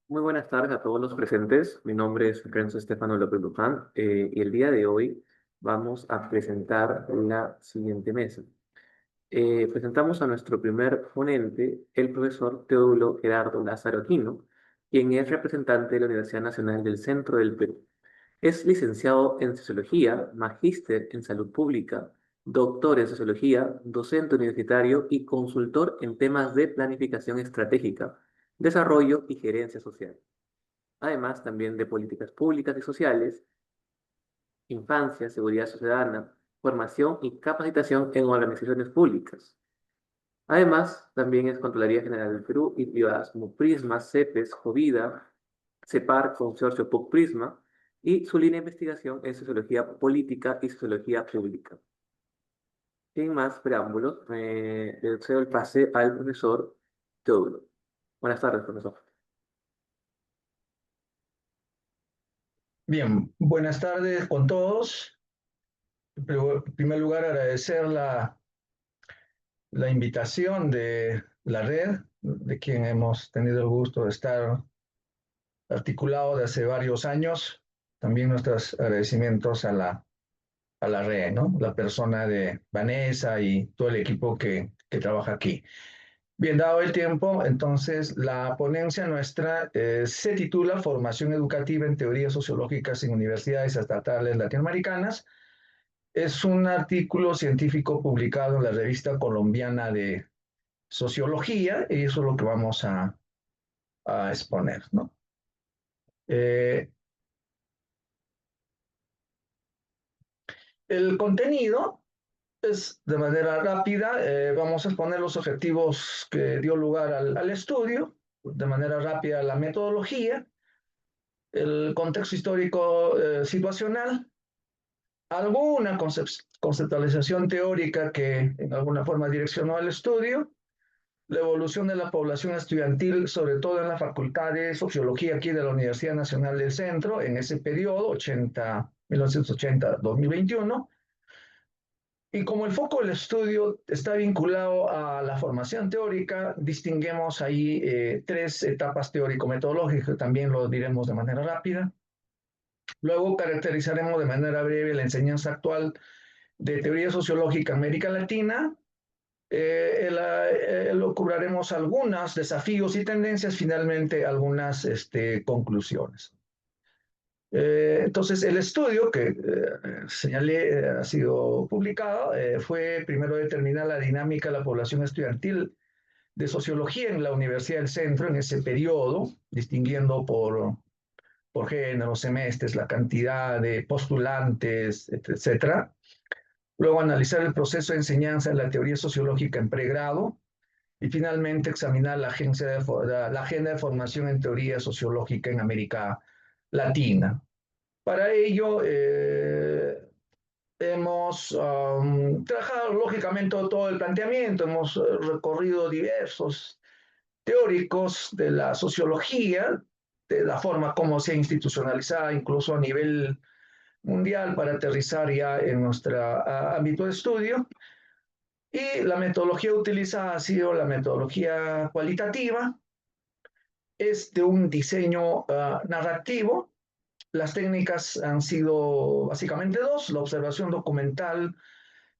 Muy buenas tardes a todos los presentes. Mi nombre es Renzo Estefano López Luján y el día de hoy vamos a presentar la siguiente mesa. Presentamos a nuestro primer ponente, el profesor Teodulo Gerardo Lázaro Aquino, quien es representante de la Universidad Nacional del Centro del Perú. Es licenciado en Sociología, magíster en Salud Pública, doctor en Sociología, docente universitario y consultor en temas de planificación estratégica, desarrollo y gerencia social, además también de políticas públicas y sociales, infancia, seguridad ciudadana, formación y capacitación en organizaciones públicas. Además, también es Contraloría General del Perú y privadas como Prisma, CEPES, Jovida, CEPAR, Consorcio PUC Prisma, y su línea de investigación es Sociología Política y Sociología Pública. Sin más preámbulos, le cedo el pase al profesor Teodulo. Buenas tardes, profesor. Bien, buenas tardes con todos. En primer lugar, agradecer la invitación de la red, de quien hemos tenido el gusto de estar articulado de hace varios años. También nuestros agradecimientos a la red, ¿no? La persona de Vanessa y todo el equipo que trabaja aquí. Bien, dado el tiempo, entonces la ponencia nuestra se titula Formación educativa en teorías sociológicas en universidades estatales latinoamericanas. Es un artículo científico publicado en la revista colombiana de Sociología y eso es lo que vamos a exponer, ¿no? Eh, el contenido es de manera rápida, vamos a exponer los objetivos que dio lugar al estudio, de manera rápida la metodología, el contexto histórico situacional, alguna conceptualización teórica que en alguna forma direccionó al estudio, la evolución de la población estudiantil, sobre todo en la Facultad de Sociología aquí de la Universidad Nacional del Centro, en ese periodo, 1980-2021. Y como el foco del estudio está vinculado a la formación teórica, distinguimos ahí tres etapas teórico-metodológicas, también lo diremos de manera rápida. Luego caracterizaremos de manera breve la enseñanza actual de teoría sociológica en América Latina, lograremos algunos desafíos y tendencias, finalmente algunas conclusiones. Entonces, el estudio que señalé ha sido publicado fue primero determinar la dinámica de la población estudiantil de sociología en la Universidad del Centro en ese periodo, distinguiendo por género, semestres, la cantidad de postulantes, etcétera. Luego, analizar el proceso de enseñanza en la teoría sociológica en pregrado, y finalmente examinar la agenda de formación en teoría sociológica en América Latina. Para ello, hemos trabajado lógicamente todo el planteamiento, hemos recorrido diversos teóricos de la sociología, de la forma como se ha institucionalizado incluso a nivel mundial para aterrizar ya en nuestro ámbito de estudio. Y la metodología utilizada ha sido la metodología cualitativa, es de un diseño narrativo. Las técnicas han sido básicamente dos: la observación documental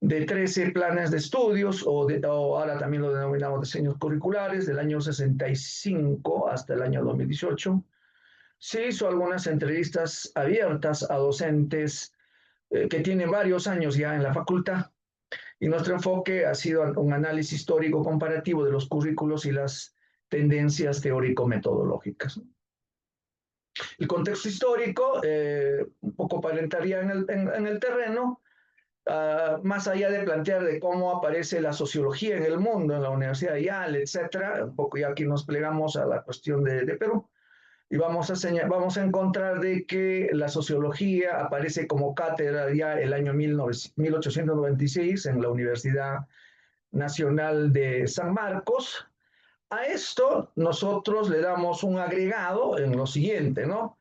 de 13 planes de estudios, o ahora también lo denominamos diseños curriculares, del año 65 hasta el año 2018. Se hizo algunas entrevistas abiertas a docentes que tienen varios años ya en la facultad, y nuestro enfoque ha sido un análisis histórico comparativo de los currículos y las tendencias teórico-metodológicas. El contexto histórico, un poco para entrar ya en el terreno, más allá de plantear de cómo aparece la sociología en el mundo, en la Universidad de Yale, etcétera, un poco ya aquí nos plegamos a la cuestión de Perú, y vamos a encontrar de que la sociología aparece como cátedra ya el año 1896 en la Universidad Nacional de San Marcos. A esto nosotros le damos un agregado en lo siguiente, ¿no?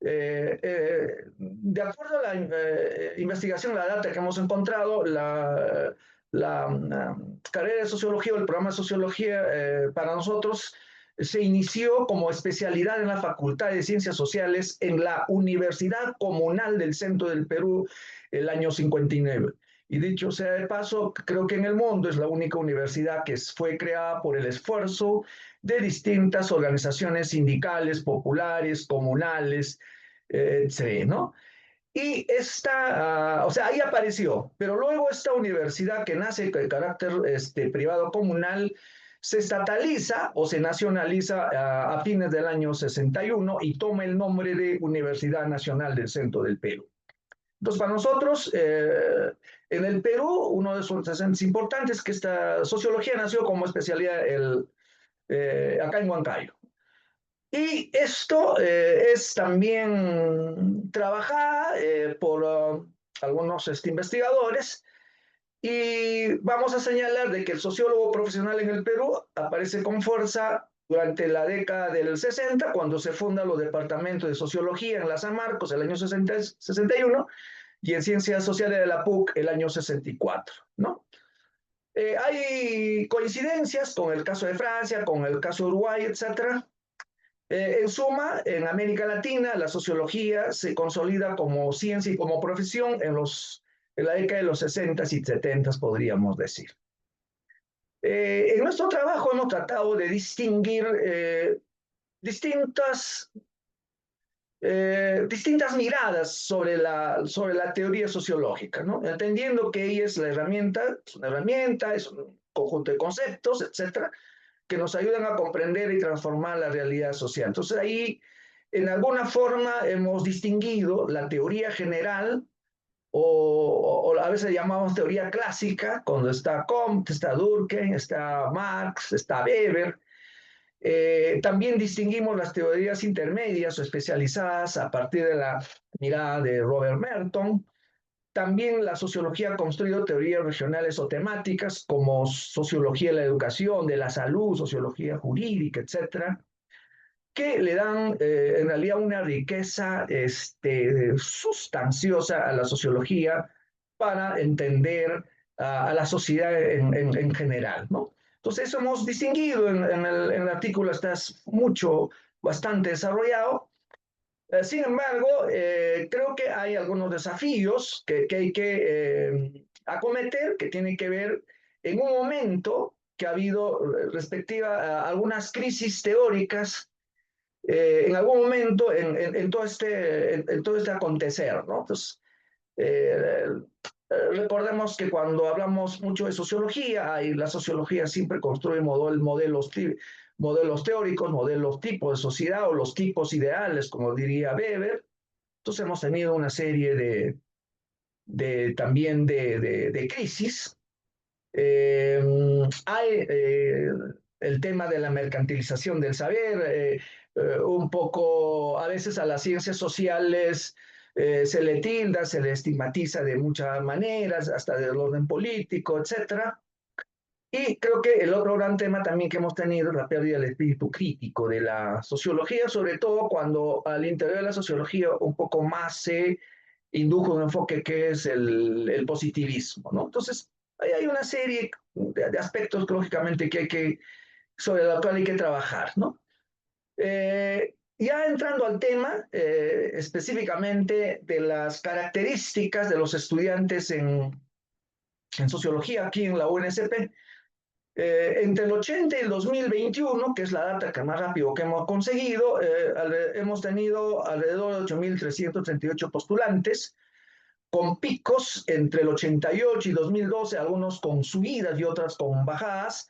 De acuerdo a la investigación, la data que hemos encontrado, la carrera de sociología o el programa de sociología para nosotros se inició como especialidad en la Facultad de Ciencias Sociales en la Universidad Comunal del Centro del Perú el año 59. Y dicho sea de paso, creo que en el mundo es la única universidad que fue creada por el esfuerzo de distintas organizaciones sindicales, populares, comunales, etc., ¿no? Y esta, o sea, ahí apareció, pero luego esta universidad que nace de carácter privado comunal se estataliza o se nacionaliza a fines del año 61 y toma el nombre de Universidad Nacional del Centro del Perú. Entonces, para nosotros, en el Perú, uno de sus antecedentes importantes es que esta sociología nació como especialidad acá en Huancayo. Y esto es también trabajada por algunos investigadores y vamos a señalar de que el sociólogo profesional en el Perú aparece con fuerza durante la década del 60, cuando se fundan los departamentos de sociología en la San Marcos, el año 61, y en ciencias sociales de la PUC, el año 64, ¿no? Hay coincidencias con el caso de Francia, con el caso de Uruguay, etcétera. En suma, en América Latina, la sociología se consolida como ciencia y como profesión en la década de los 60 y 70, podríamos decir. En nuestro trabajo hemos tratado de distinguir distintas, distintas miradas sobre la teoría sociológica, ¿no? Entendiendo que ella es una herramienta, es un conjunto de conceptos, etcétera, que nos ayudan a comprender y transformar la realidad social. Entonces ahí, en alguna forma, hemos distinguido la teoría general, o a veces llamamos teoría clásica, cuando está Comte, está Durkheim, está Marx, está Weber. También distinguimos las teorías intermedias o especializadas a partir de la mirada de Robert Merton. También la sociología ha construido teorías regionales o temáticas como sociología de la educación, de la salud, sociología jurídica, etcétera, que le dan en realidad una riqueza sustanciosa a la sociología para entender a la sociedad en general, ¿no? Entonces, eso hemos distinguido en el artículo, está bastante desarrollado. Sin embargo, creo que hay algunos desafíos que hay que acometer, que tienen que ver en un momento que ha habido respectiva a algunas crisis teóricas en algún momento en todo este acontecer, ¿no? Entonces, eh, recordemos que cuando hablamos mucho de sociología, y la sociología siempre construye modelos teóricos, modelos tipos de sociedad o los tipos ideales, como diría Weber. Entonces hemos tenido una serie también de crisis. Hay el tema de la mercantilización del saber, un poco, a veces a las ciencias sociales se le tilda, se le estigmatiza de muchas maneras, hasta del orden político, etcétera. Y creo que el otro gran tema también que hemos tenido es la pérdida del espíritu crítico de la sociología, sobre todo cuando al interior de la sociología un poco más se indujo un enfoque que es el positivismo, ¿no? Entonces, ahí hay una serie de aspectos, lógicamente, sobre los cuales hay que trabajar, ¿no? Ya entrando al tema específicamente de las características de los estudiantes en sociología aquí en la UNSP, entre el 80 y el 2021, que es la data que más rápido que hemos conseguido, hemos tenido alrededor de 8.338 postulantes, con picos entre el 88 y 2012, algunos con subidas y otras con bajadas.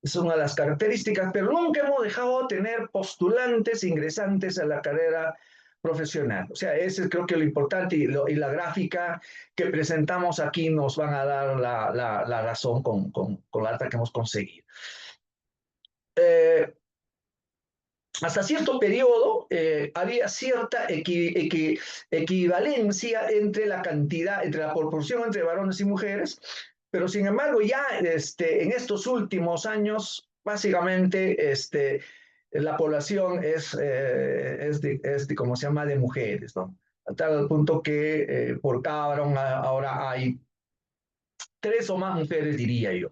Es una de las características, pero nunca hemos dejado de tener postulantes ingresantes a la carrera profesional. O sea, ese es creo que lo importante y la gráfica que presentamos aquí nos van a dar la razón con la data que hemos conseguido. Eh, Hasta cierto periodo había cierta equivalencia entre la cantidad, entre la proporción entre varones y mujeres, pero sin embargo ya en estos últimos años, básicamente la población ¿cómo se llama?, de mujeres, ¿no? A tal punto que por cada varón ahora hay 3 o más mujeres, diría yo.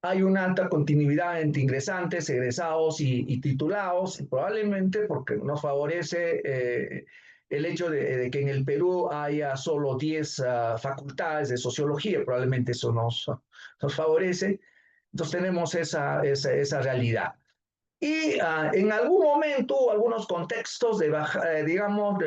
hay una alta continuidad entre ingresantes, egresados y titulados, probablemente porque nos favorece el hecho de que en el Perú haya solo 10 facultades de sociología, probablemente eso nos favorece. Entonces tenemos esa realidad. Y en algún momento, algunos contextos de digamos,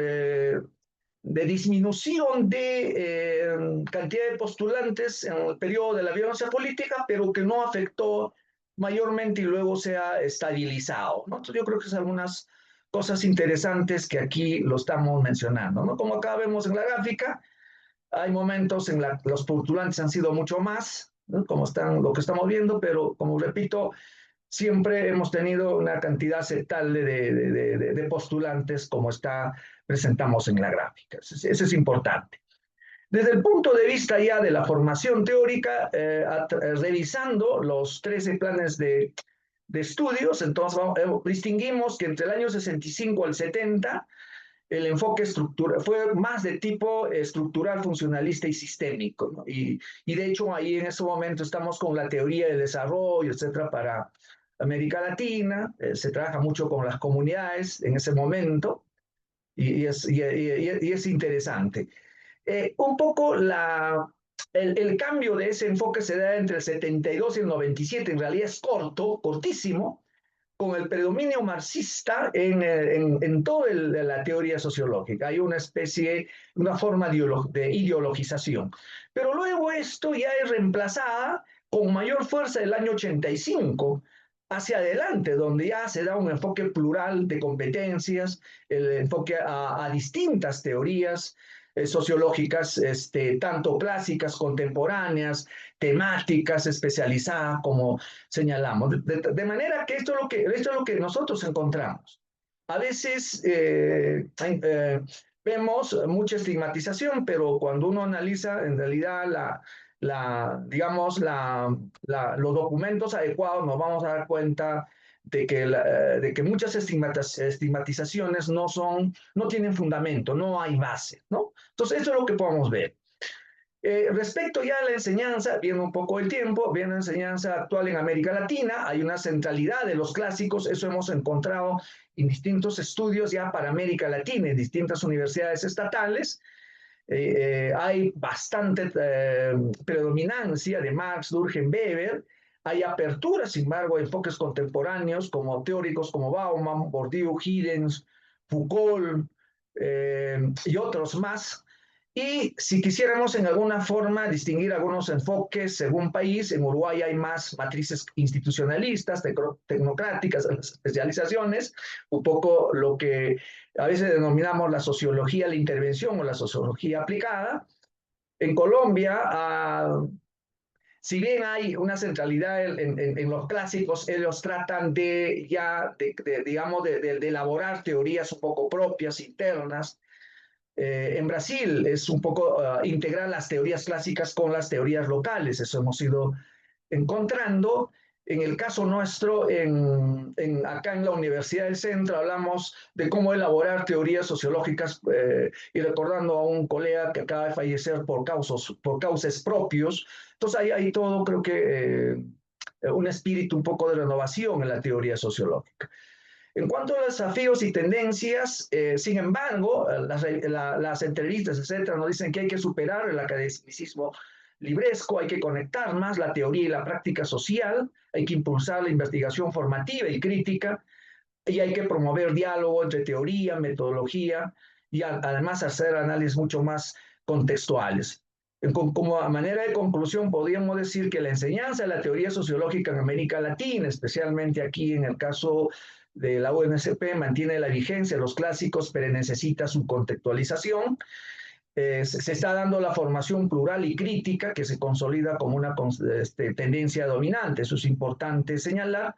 de disminución de cantidad de postulantes en el periodo de la violencia política, pero que no afectó mayormente y luego se ha estabilizado, ¿no? Entonces yo creo que son algunas cosas interesantes que aquí lo estamos mencionando, ¿no? Como acá vemos en la gráfica, hay momentos en que los postulantes han sido mucho más, ¿no? Como están lo que estamos viendo, pero como repito, siempre hemos tenido una cantidad aceptable de postulantes como presentamos en la gráfica. Eso es importante. Desde el punto de vista ya de la formación teórica, revisando los 13 planes de estudios, entonces distinguimos que entre el año 65 al 70 el enfoque estructural fue más de tipo estructural, funcionalista y sistémico, ¿no? Y de hecho ahí en ese momento estamos con la teoría de desarrollo, etcétera, para América Latina. Se trabaja mucho con las comunidades en ese momento y es interesante. Un poco el cambio de ese enfoque se da entre el 72 y el 97, en realidad es cortísimo, con el predominio marxista en toda la teoría sociológica. Hay una especie, una forma de ideologización. Pero luego esto ya es reemplazada con mayor fuerza del año 85 hacia adelante, donde ya se da un enfoque plural de competencias, el enfoque a distintas teorías sociológicas, tanto clásicas, contemporáneas, temáticas especializadas, como señalamos. De manera que esto es lo que nosotros encontramos. A veces vemos mucha estigmatización, pero cuando uno analiza en realidad digamos, los documentos adecuados, nos vamos a dar cuenta de que muchas estigmatizaciones no tienen fundamento, no hay base, ¿no? Entonces, eso es lo que podemos ver. Respecto ya a la enseñanza, viendo un poco el tiempo, viendo la enseñanza actual en América Latina, hay una centralidad de los clásicos, eso hemos encontrado en distintos estudios ya para América Latina, en distintas universidades estatales. Hay bastante predominancia de Marx, Durkheim, Weber. Hay apertura, sin embargo, a enfoques contemporáneos como teóricos como Bauman, Bourdieu, Giddens, Foucault y otros más. Y si quisiéramos en alguna forma distinguir algunos enfoques según país, en Uruguay hay más matrices institucionalistas, tecnocráticas, especializaciones, un poco lo que a veces denominamos la sociología, la intervención o la sociología aplicada. En Colombia, si bien hay una centralidad en los clásicos, ellos tratan digamos, de elaborar teorías un poco propias, internas. En Brasil es un poco integrar las teorías clásicas con las teorías locales, eso hemos ido encontrando. En el caso nuestro, acá en la Universidad del Centro, hablamos de cómo elaborar teorías sociológicas y recordando a un colega que acaba de fallecer por causas propios. Entonces hay todo, creo que un espíritu un poco de renovación en la teoría sociológica. En cuanto a los desafíos y tendencias, sin embargo, las entrevistas, etcétera, nos dicen que hay que superar el academicismo libresco, hay que conectar más la teoría y la práctica social, hay que impulsar la investigación formativa y crítica, y hay que promover diálogo entre teoría, metodología, y además hacer análisis mucho más contextuales. Como a manera de conclusión, podríamos decir que la enseñanza de la teoría sociológica en América Latina, especialmente aquí en el caso de la UNSP, mantiene la vigencia de los clásicos, pero necesita su contextualización. Se está dando la formación plural y crítica que se consolida como una tendencia dominante. Eso es importante señalar.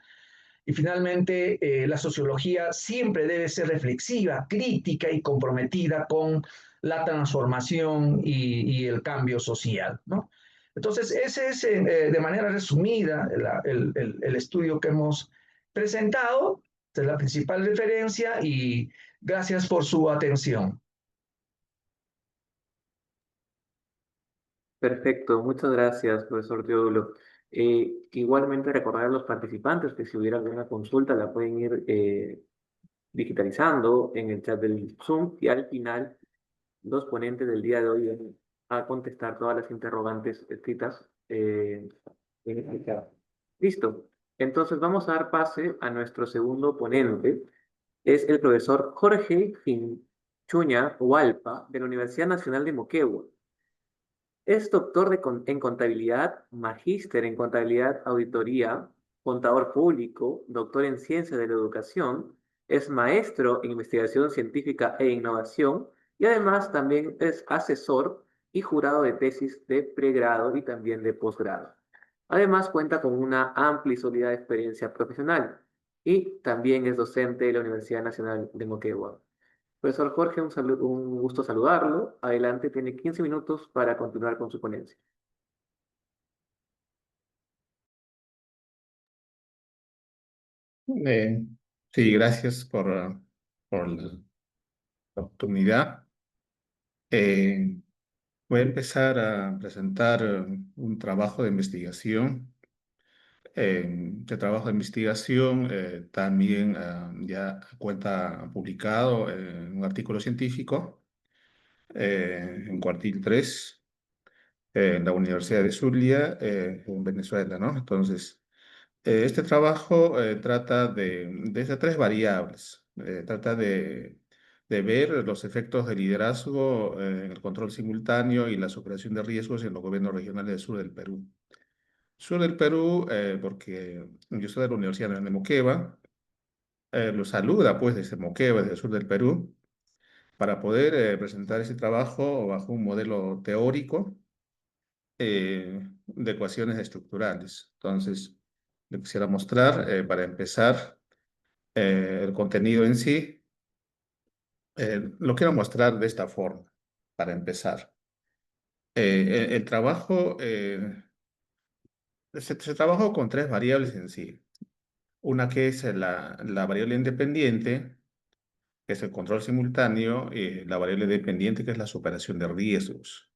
Y finalmente, la sociología siempre debe ser reflexiva, crítica y comprometida con la transformación y el cambio social, ¿no? Entonces, ese es de manera resumida el estudio que hemos presentado. Esta es la principal referencia y gracias por su atención. Perfecto, muchas gracias, profesor Teodulo. Igualmente recordar a los participantes que si hubiera alguna consulta la pueden ir digitalizando en el chat del Zoom y al final los ponentes del día de hoy van a contestar todas las interrogantes escritas en este chat. Listo. Entonces vamos a dar pase a nuestro segundo ponente. Es el profesor Jorge Finchuña Hualpa de la Universidad Nacional de Moquegua. Es doctor en contabilidad, magíster en contabilidad auditoría, contador público, doctor en ciencias de la educación, es maestro en investigación científica e innovación y además también es asesor y jurado de tesis de pregrado y también de posgrado. Además cuenta con una amplia y sólida experiencia profesional y también es docente de la Universidad Nacional de Moquegua. Profesor Jorge, un gusto saludarlo. Adelante, tiene 15 minutos para continuar con su ponencia. Eh, sí, gracias por la oportunidad. Eh, Voy a empezar a presentar un trabajo de investigación. Este trabajo de investigación también ya cuenta publicado en un artículo científico en Cuartil 3 en la Universidad de Zulia, en Venezuela, ¿no? Entonces, este trabajo trata de tres variables. Trata de ver los efectos de liderazgo en el control simultáneo y la superación de riesgos en los gobiernos regionales del sur del Perú. Sur del Perú, porque yo soy de la Universidad de Moquegua, lo saluda pues desde Moquegua, desde el sur del Perú, para poder presentar ese trabajo bajo un modelo teórico de ecuaciones estructurales. Entonces, le quisiera mostrar, para empezar, el contenido en sí. Lo quiero mostrar de esta forma, para empezar. El trabajo, se trabajó con tres variables en sí. Una que es la variable independiente, que es el control simultáneo, y la variable dependiente, que es la superación de riesgos.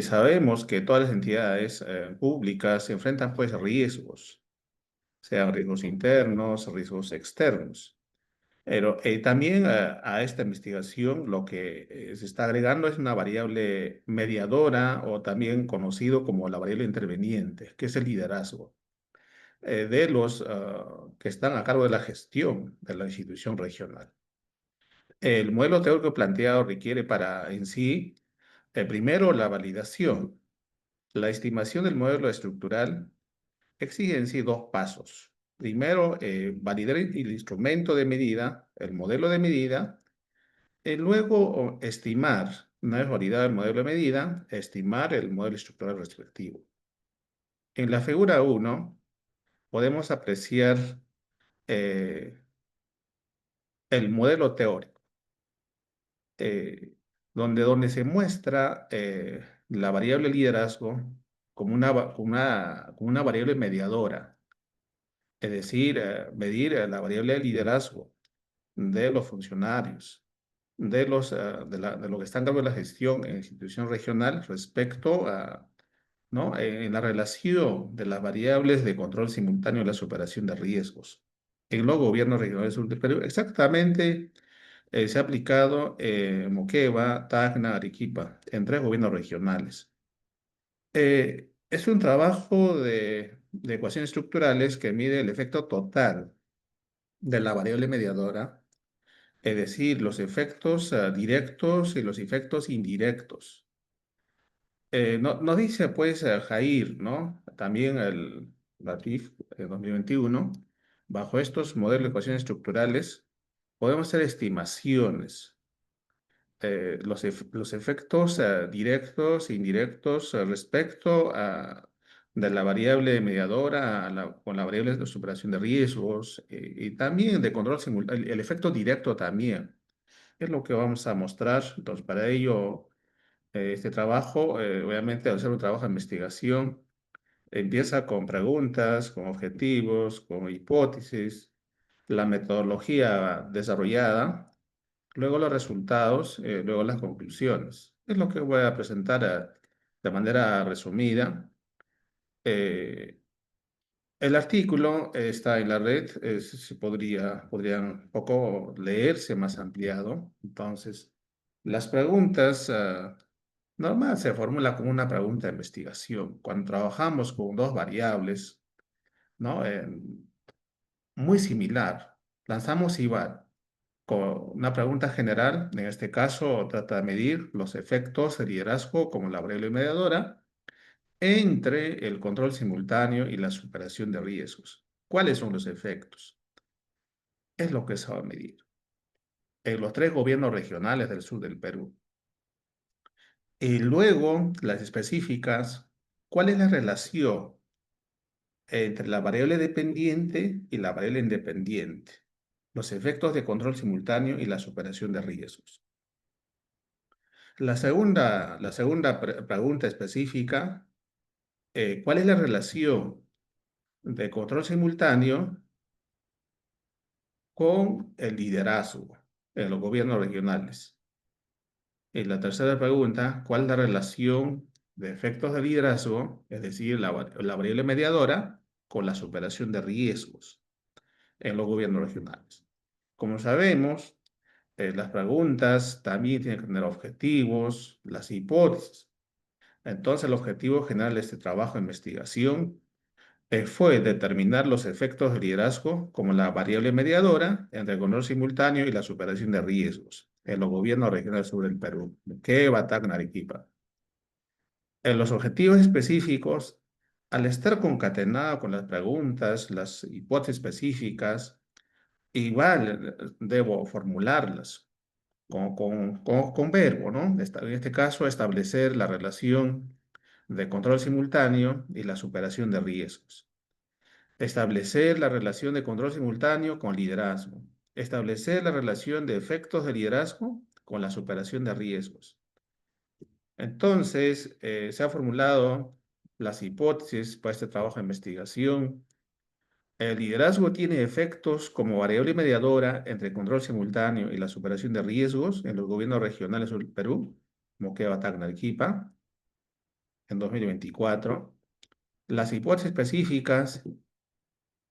Sabemos que todas las entidades públicas se enfrentan pues a riesgos, sean riesgos internos, riesgos externos. Pero también a esta investigación lo que se está agregando es una variable mediadora o también conocido como la variable interveniente, que es el liderazgo de los que están a cargo de la gestión de la institución regional. El modelo teórico planteado requiere para en sí, primero, la validación. La estimación del modelo estructural exige en sí dos pasos. Primero, validar el instrumento de medida, el modelo de medida, y luego estimar, una vez validado el modelo de medida, estimar el modelo estructural respectivo. En la figura 1 podemos apreciar eh, el modelo teórico, eh, donde se muestra la variable liderazgo como como una variable mediadora, es decir, medir la variable de liderazgo de los funcionarios, de lo que están a cargo de la gestión en la institución regional respecto a, ¿no? En la relación de las variables de control simultáneo y la superación de riesgos. En los gobiernos regionales del sur del Perú, exactamente se ha aplicado Moquegua, Tacna, Arequipa, en tres gobiernos regionales. Es un trabajo de ecuaciones estructurales que mide el efecto total de la variable mediadora, es decir, los efectos directos y los efectos indirectos. Nos dice pues Jair, ¿no? También el LATIF 2021, bajo estos modelos de ecuaciones estructurales podemos hacer estimaciones. Los efectos directos e indirectos respecto de la variable mediadora con la variable de superación de riesgos y también de control simultáneo, el efecto directo también. Es lo que vamos a mostrar. Entonces, para ello, este trabajo, obviamente, al ser un trabajo de investigación, empieza con preguntas, con objetivos, con hipótesis, la metodología desarrollada, luego los resultados, luego las conclusiones. Es lo que voy a presentar de manera resumida. Eh, el artículo está en la red, podría un poco leerse más ampliado. Entonces, las preguntas normal se formula como una pregunta de investigación. Cuando trabajamos con dos variables, ¿no? Muy similar, lanzamos igual. Con una pregunta general, en este caso trata de medir los efectos de liderazgo como la variable mediadora entre el control simultáneo y la superación de riesgos. ¿Cuáles son los efectos? Es lo que se va a medir en los tres gobiernos regionales del sur del Perú. Y luego, las específicas, ¿cuál es la relación entre la variable dependiente y la variable independiente? Los efectos de control simultáneo y la superación de riesgos. La segunda pregunta específica, ¿cuál es la relación de control simultáneo con el liderazgo en los gobiernos regionales? Y la tercera pregunta, ¿cuál es la relación de efectos de liderazgo, es decir, la variable mediadora, con la superación de riesgos en los gobiernos regionales? Como sabemos, las preguntas también tienen que tener objetivos, las hipótesis. Entonces, el objetivo general de este trabajo de investigación fue determinar los efectos de liderazgo como la variable mediadora entre el control simultáneo y la superación de riesgos en los gobiernos regionales sobre el Perú, Queva, Tacna, Arequipa. En los objetivos específicos, al estar concatenado con las preguntas, las hipótesis específicas, igual debo formularlas con verbo, ¿no? En este caso, establecer la relación de control simultáneo y la superación de riesgos. Establecer la relación de control simultáneo con liderazgo. Establecer la relación de efectos de liderazgo con la superación de riesgos. Entonces, se han formulado las hipótesis para este trabajo de investigación. El liderazgo tiene efectos como variable mediadora entre el control simultáneo y la superación de riesgos en los gobiernos regionales del Perú, Moquegua, Tacna, Arequipa, en 2024. Las hipótesis específicas: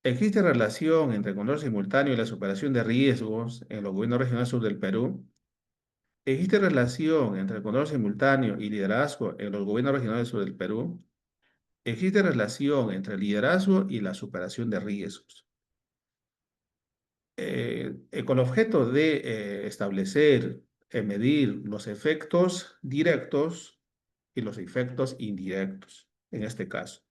¿existe relación entre el control simultáneo y la superación de riesgos en los gobiernos regionales sur del Perú? ¿Existe relación entre el control simultáneo y liderazgo en los gobiernos regionales sur del Perú? ¿Existe relación entre el liderazgo y la superación de riesgos? Con objeto de establecer, medir los efectos directos y los efectos indirectos, en este caso.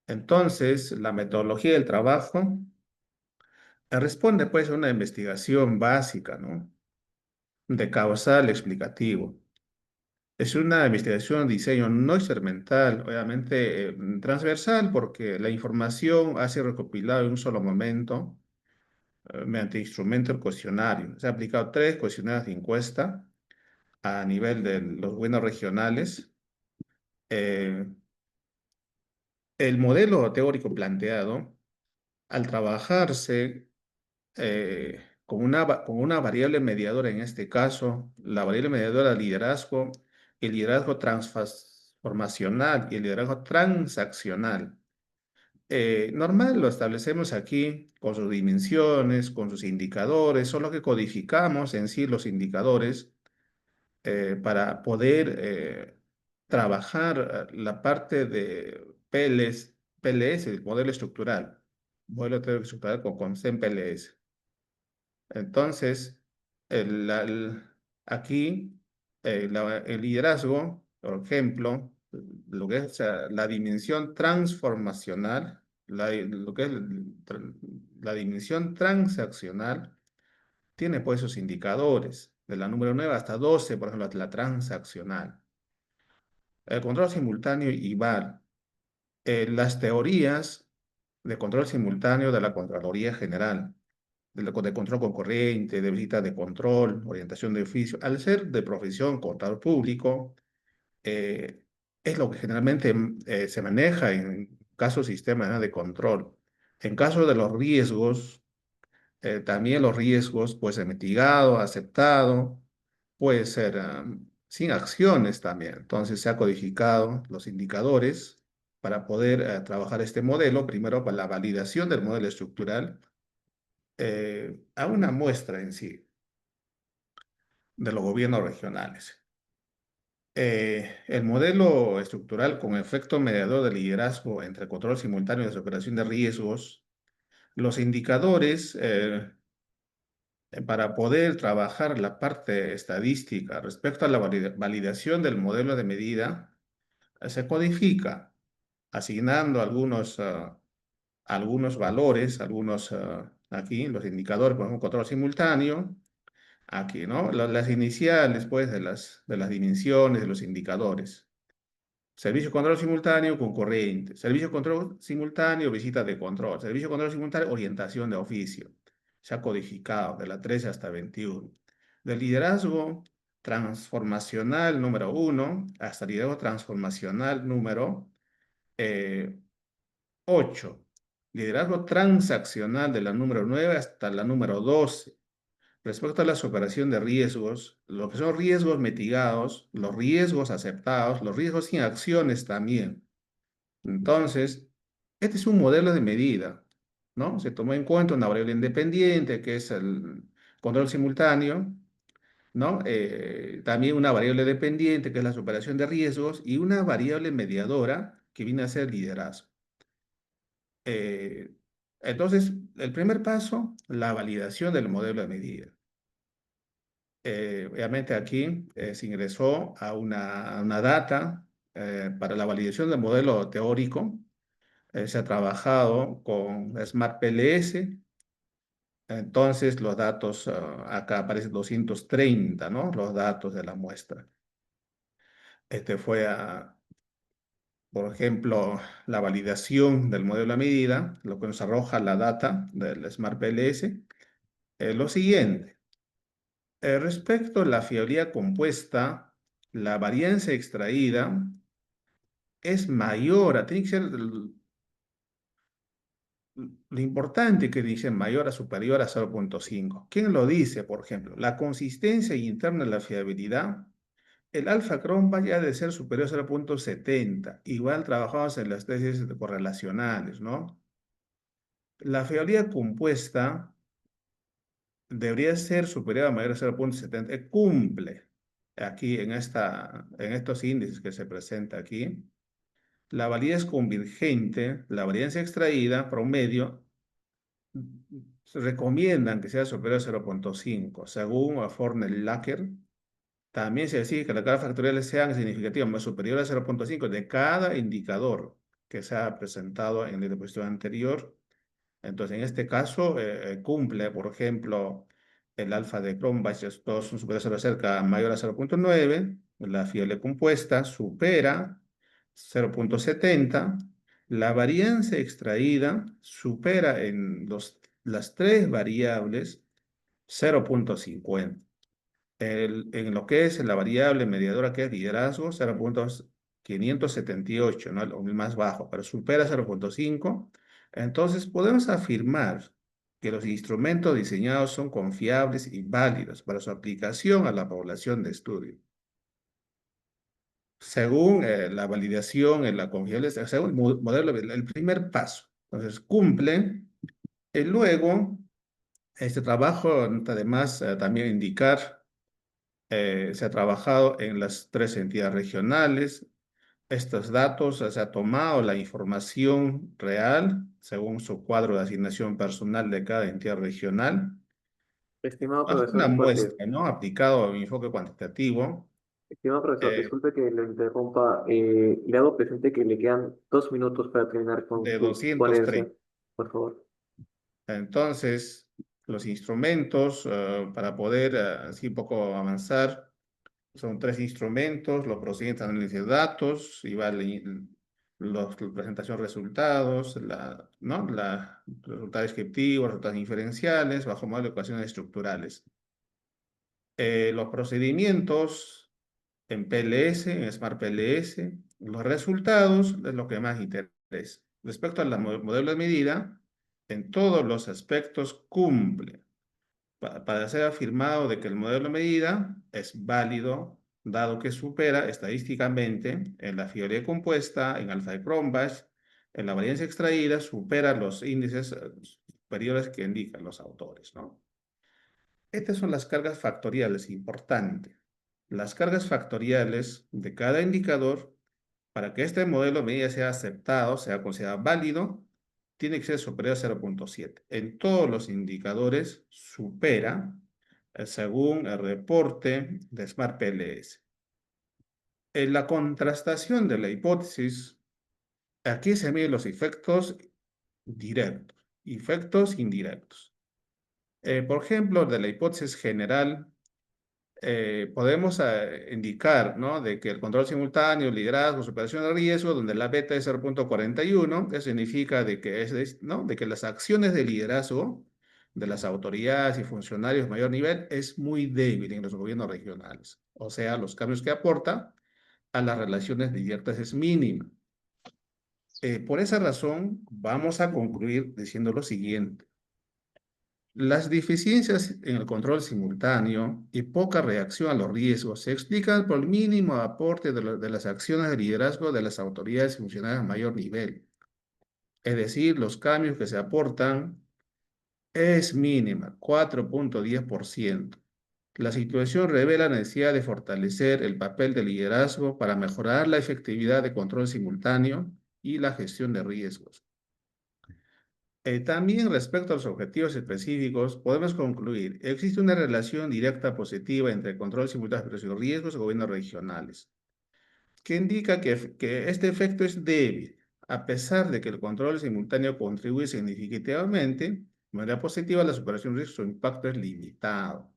Entonces, la metodología del trabajo responde pues a una investigación básica, ¿no? De causal explicativo. Es una investigación de diseño no experimental, obviamente transversal, porque la información ha sido recopilada en un solo momento mediante instrumento el cuestionario. Se han aplicado 3 cuestionarios de encuesta a nivel de los gobiernos regionales. Eh, el modelo teórico planteado, al trabajarse con una variable mediadora, en este caso, la variable mediadora de liderazgo, el liderazgo transformacional y el liderazgo transaccional. Normal lo establecemos aquí con sus dimensiones, con sus indicadores, solo que codificamos en sí los indicadores para poder trabajar la parte de PLS, el modelo teórico estructural con CEN-PLS. Entonces, aquí el liderazgo, por ejemplo, lo que es la dimensión transformacional, lo que es la dimensión transaccional, tiene pues sus indicadores, de la número 9 hasta 12, por ejemplo, la transaccional. El control simultáneo igual. Las teorías de control simultáneo de la Contraloría General, de control concurrente, de visita de control, orientación de oficio, al ser de profesión contador público, eh, es lo que generalmente se maneja en casos de sistema de control. En caso de los riesgos, también los riesgos puede ser mitigado, aceptado, puede ser sin acciones también. Entonces se ha codificado los indicadores para poder trabajar este modelo, primero para la validación del modelo estructural, a una muestra en sí de los gobiernos regionales. El modelo estructural con efecto mediador de liderazgo entre control simultáneo de superación de riesgos, los indicadores para poder trabajar la parte estadística respecto a la validación del modelo de medida, se codifica asignando algunos valores, aquí, los indicadores, por ejemplo, control simultáneo, aquí, ¿no? Las iniciales, pues, de las dimensiones de los indicadores. Servicio de control simultáneo concurrente. Servicio de control simultáneo visita de control. Servicio de control simultáneo orientación de oficio. Se ha codificado de la 13 hasta 21. Del liderazgo transformacional número 1 hasta liderazgo transformacional número 8. Liderazgo transaccional de la número 9 hasta la número 12. Respecto a la superación de riesgos, lo que son riesgos mitigados, los riesgos aceptados, los riesgos sin acciones también. Entonces, este es un modelo de medida, ¿no? Se tomó en cuenta una variable independiente, que es el control simultáneo, ¿no? También una variable dependiente, que es la superación de riesgos, y una variable mediadora, que viene a ser liderazgo. Eh, entonces, el primer paso, la validación del modelo de medida. Obviamente aquí se ingresó a una data para la validación del modelo teórico. Se ha trabajado con Smart PLS. Entonces los datos, acá aparecen 230, ¿no? Los datos de la muestra. Este fue, por ejemplo, la validación del modelo a medida, lo que nos arroja la data del Smart PLS. Lo siguiente. Respecto a la fiabilidad compuesta, la varianza extraída es mayor, tiene que ser lo importante que dice mayor a superior a 0.5. ¿Quién lo dice, por ejemplo? La consistencia interna de la fiabilidad, el alfa Cron vaya de ser superior a 0.70. Igual trabajamos en las tesis correlacionales, ¿no? La fiabilidad compuesta debería ser superior a mayor a 0.70. Cumple aquí en estos índices que se presenta aquí. La validez convergente, la varianza extraída, promedio, se recomiendan que sea superior a 0.5. Según Fornell-Lacker, también se decide que las cargas factoriales sean significativamente superiores a 0.5 de cada indicador que se ha presentado en la diapositiva anterior. Entonces, en este caso, cumple, por ejemplo, el alfa de Cronbach, todos son superiores a cerca mayor a 0.9, la fiable compuesta supera 0.70, la varianza extraída supera en las tres variables 0.50. En lo que es la variable mediadora, que es liderazgo, 0.578, ¿no? El más bajo, pero supera 0.5. Entonces, podemos afirmar que los instrumentos diseñados son confiables y válidos para su aplicación a la población de estudio. Según la validación en la confiabilidad, según el modelo, el primer paso. Entonces, cumple. Y luego, este trabajo, además, también indicar se ha trabajado en las tres entidades regionales. Estos datos se ha tomado la información real según su cuadro de asignación personal de cada entidad regional. Estimado Bajo profesor, una disculpe. muestra, ¿no? Aplicado a un enfoque cuantitativo Estimado profesor, eh, disculpe que lo interrumpa. Le hago presente que le quedan 2 minutos para terminar con de su ponencia. 230. Por favor. Entonces, los instrumentos para poder así un poco avanzar son tres instrumentos: los procedimientos de análisis de datos, la presentación de resultados, ¿no? Resultados descriptivos, resultados inferenciales, bajo modelo de ecuaciones estructurales. Los procedimientos en PLS, en Smart PLS, los resultados es lo que más interesa. Respecto al modelo de medida, en todos los aspectos cumple para ser afirmado de que el modelo de medida es válido dado que supera estadísticamente en la fiabilidad compuesta, en alfa de Cronbach, en la varianza extraída, supera los índices superiores que indican los autores, ¿no? Estas son las cargas factoriales, importante. Las cargas factoriales de cada indicador, para que este modelo de medida sea aceptado, sea considerado válido, tiene que ser superior a 0.7. En todos los indicadores supera, según el reporte de Smart PLS. En la contrastación de la hipótesis, aquí se miden los efectos directos, efectos indirectos. Por ejemplo, de la hipótesis general, podemos indicar, ¿no?, de que el control simultáneo, liderazgo, superación de riesgo, donde la beta es 0.41, eso significa de que, ¿no?, de que las acciones de liderazgo de las autoridades y funcionarios de mayor nivel es muy débil en los gobiernos regionales. O sea, los cambios que aporta a las relaciones directas es mínima. Por esa razón, vamos a concluir diciendo lo siguiente. Las deficiencias en el control simultáneo y poca reacción a los riesgos se explican por el mínimo aporte de las acciones de liderazgo de las autoridades y funcionarios a mayor nivel. Es decir, los cambios que se aportan es mínima, 4.10%. La situación revela la necesidad de fortalecer el papel de liderazgo para mejorar la efectividad de control simultáneo y la gestión de riesgos. También respecto a los objetivos específicos, podemos concluir, existe una relación directa positiva entre control simultáneo de riesgos y gobiernos regionales, que indica que este efecto es débil, a pesar de que el control simultáneo contribuye significativamente, de manera positiva a la superación de riesgos, su impacto es limitado.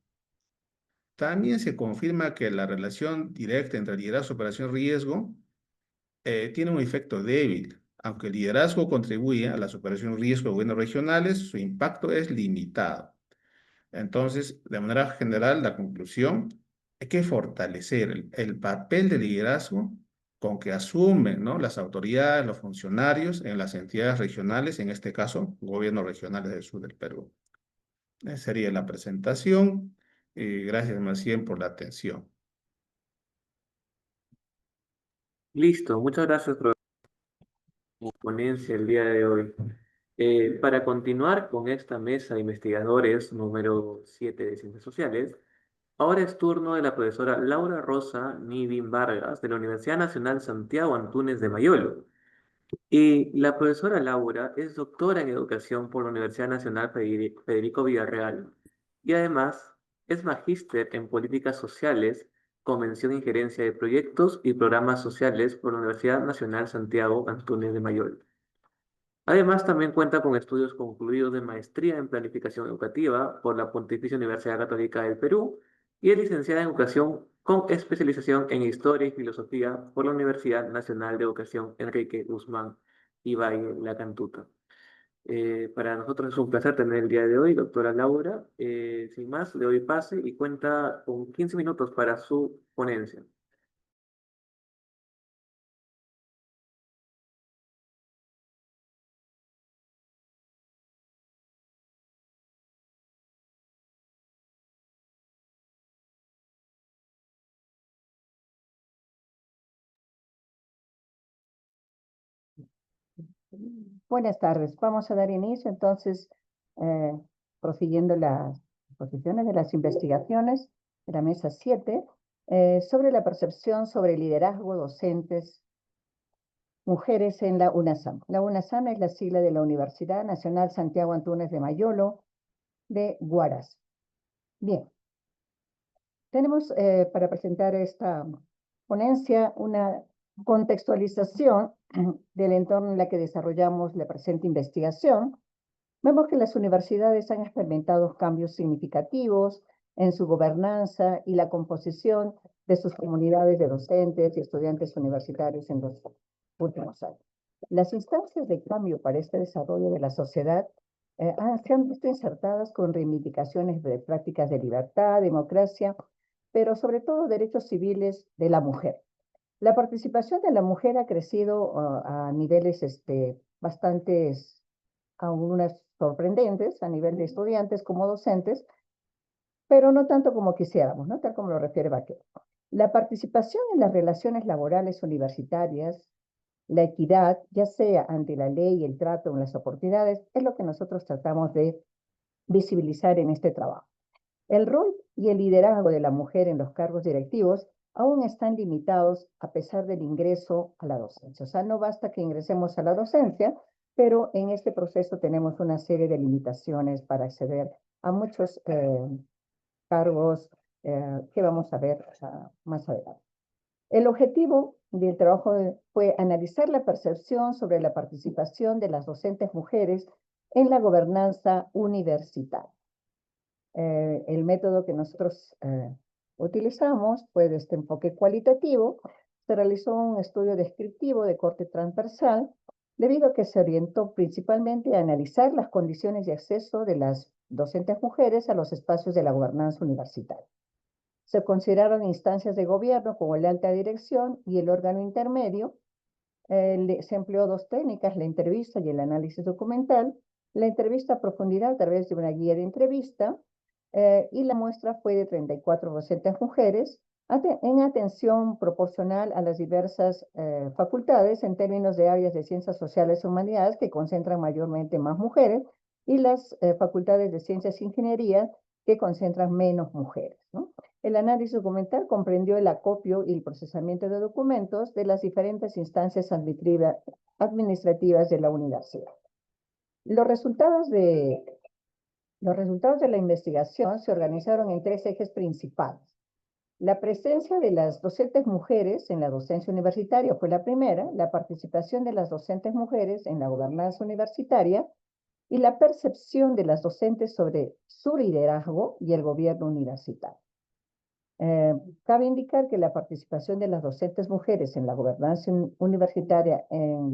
También se confirma que la relación directa entre liderazgo, superación, riesgo tiene un efecto débil. Aunque el liderazgo contribuye a la superación de riesgo de gobiernos regionales, su impacto es limitado. Entonces, de manera general, la conclusión es que fortalecer el papel de liderazgo con que asumen, ¿no?, las autoridades, los funcionarios en las entidades regionales, en este caso, gobiernos regionales del sur del Perú. Esa sería la presentación. Gracias, Macien, por la atención. Listo, muchas gracias por la ponencia el día de hoy. Para continuar con esta mesa de investigadores número 7 de Ciencias Sociales, ahora es turno de la profesora Laura Rosa Nidin Vargas de la Universidad Nacional Santiago Antúnez de Mayolo. Y la profesora Laura es doctora en educación por la Universidad Nacional Federico Villarreal y además es magíster en políticas sociales con mención en gerencia de proyectos y programas sociales por la Universidad Nacional Santiago Antúnez de Mayolo. Además, también cuenta con estudios concluidos de maestría en planificación educativa por la Pontificia Universidad Católica del Perú y es licenciada en educación con especialización en historia y filosofía por la Universidad Nacional de Educación Enrique Guzmán y Valle, La Cantuta. Para nosotros es un placer tener el día de hoy, doctora Laura. Sin más, le doy pase y cuenta con 15 minutos para su ponencia. Buenas tardes. Vamos a dar inicio entonces, prosiguiendo las posiciones de las investigaciones de la mesa 7, sobre la percepción sobre liderazgo docentes mujeres en la UNASAM. La UNASAM es la sigla de la Universidad Nacional Santiago Antúnez de Mayolo de Huaraz. Bien, tenemos para presentar esta ponencia una contextualización del entorno en la que desarrollamos la presente investigación. Vemos que las universidades han experimentado cambios significativos en su gobernanza y la composición de sus comunidades de docentes y estudiantes universitarios en los últimos años. Las instancias de cambio para este desarrollo de la sociedad se han visto insertadas con reivindicaciones de prácticas de libertad, democracia, pero sobre todo derechos civiles de la mujer. La participación de la mujer ha crecido a niveles bastante, algunas sorprendentes, a nivel de estudiantes como docentes, pero no tanto como quisiéramos, ¿no? Tal como lo refiere Vaquero. La participación en las relaciones laborales universitarias, la equidad, ya sea ante la ley, el trato o las oportunidades, es lo que nosotros tratamos de visibilizar en este trabajo. El rol y el liderazgo de la mujer en los cargos directivos aún están limitados a pesar del ingreso a la docencia. O sea, no basta que ingresemos a la docencia, pero en este proceso tenemos una serie de limitaciones para acceder a muchos cargos que vamos a ver más adelante. El objetivo del trabajo fue analizar la percepción sobre la participación de las docentes mujeres en la gobernanza universitaria. El método que nosotros utilizamos fue de este enfoque cualitativo. Se realizó un estudio descriptivo de corte transversal, debido a que se orientó principalmente a analizar las condiciones de acceso de las docentes mujeres a los espacios de la gobernanza universitaria. Se consideraron instancias de gobierno como la alta dirección y el órgano intermedio. Se empleó dos técnicas, la entrevista y el análisis documental. La entrevista a profundidad a través de una guía de entrevista, y la muestra fue de 34 docentes mujeres en atención proporcional a las diversas facultades en términos de áreas de ciencias sociales y humanidades que concentran mayormente más mujeres, y las facultades de ciencias e ingeniería que concentran menos mujeres, ¿no? El análisis documental comprendió el acopio y el procesamiento de documentos de las diferentes instancias administrativas de la universidad. Los resultados de la investigación se organizaron en tres ejes principales. La presencia de las docentes mujeres en la docencia universitaria fue la primera, la participación de las docentes mujeres en la gobernanza universitaria y la percepción de las docentes sobre su liderazgo y el gobierno universitario. Cabe indicar que la participación de las docentes mujeres en la gobernanza universitaria en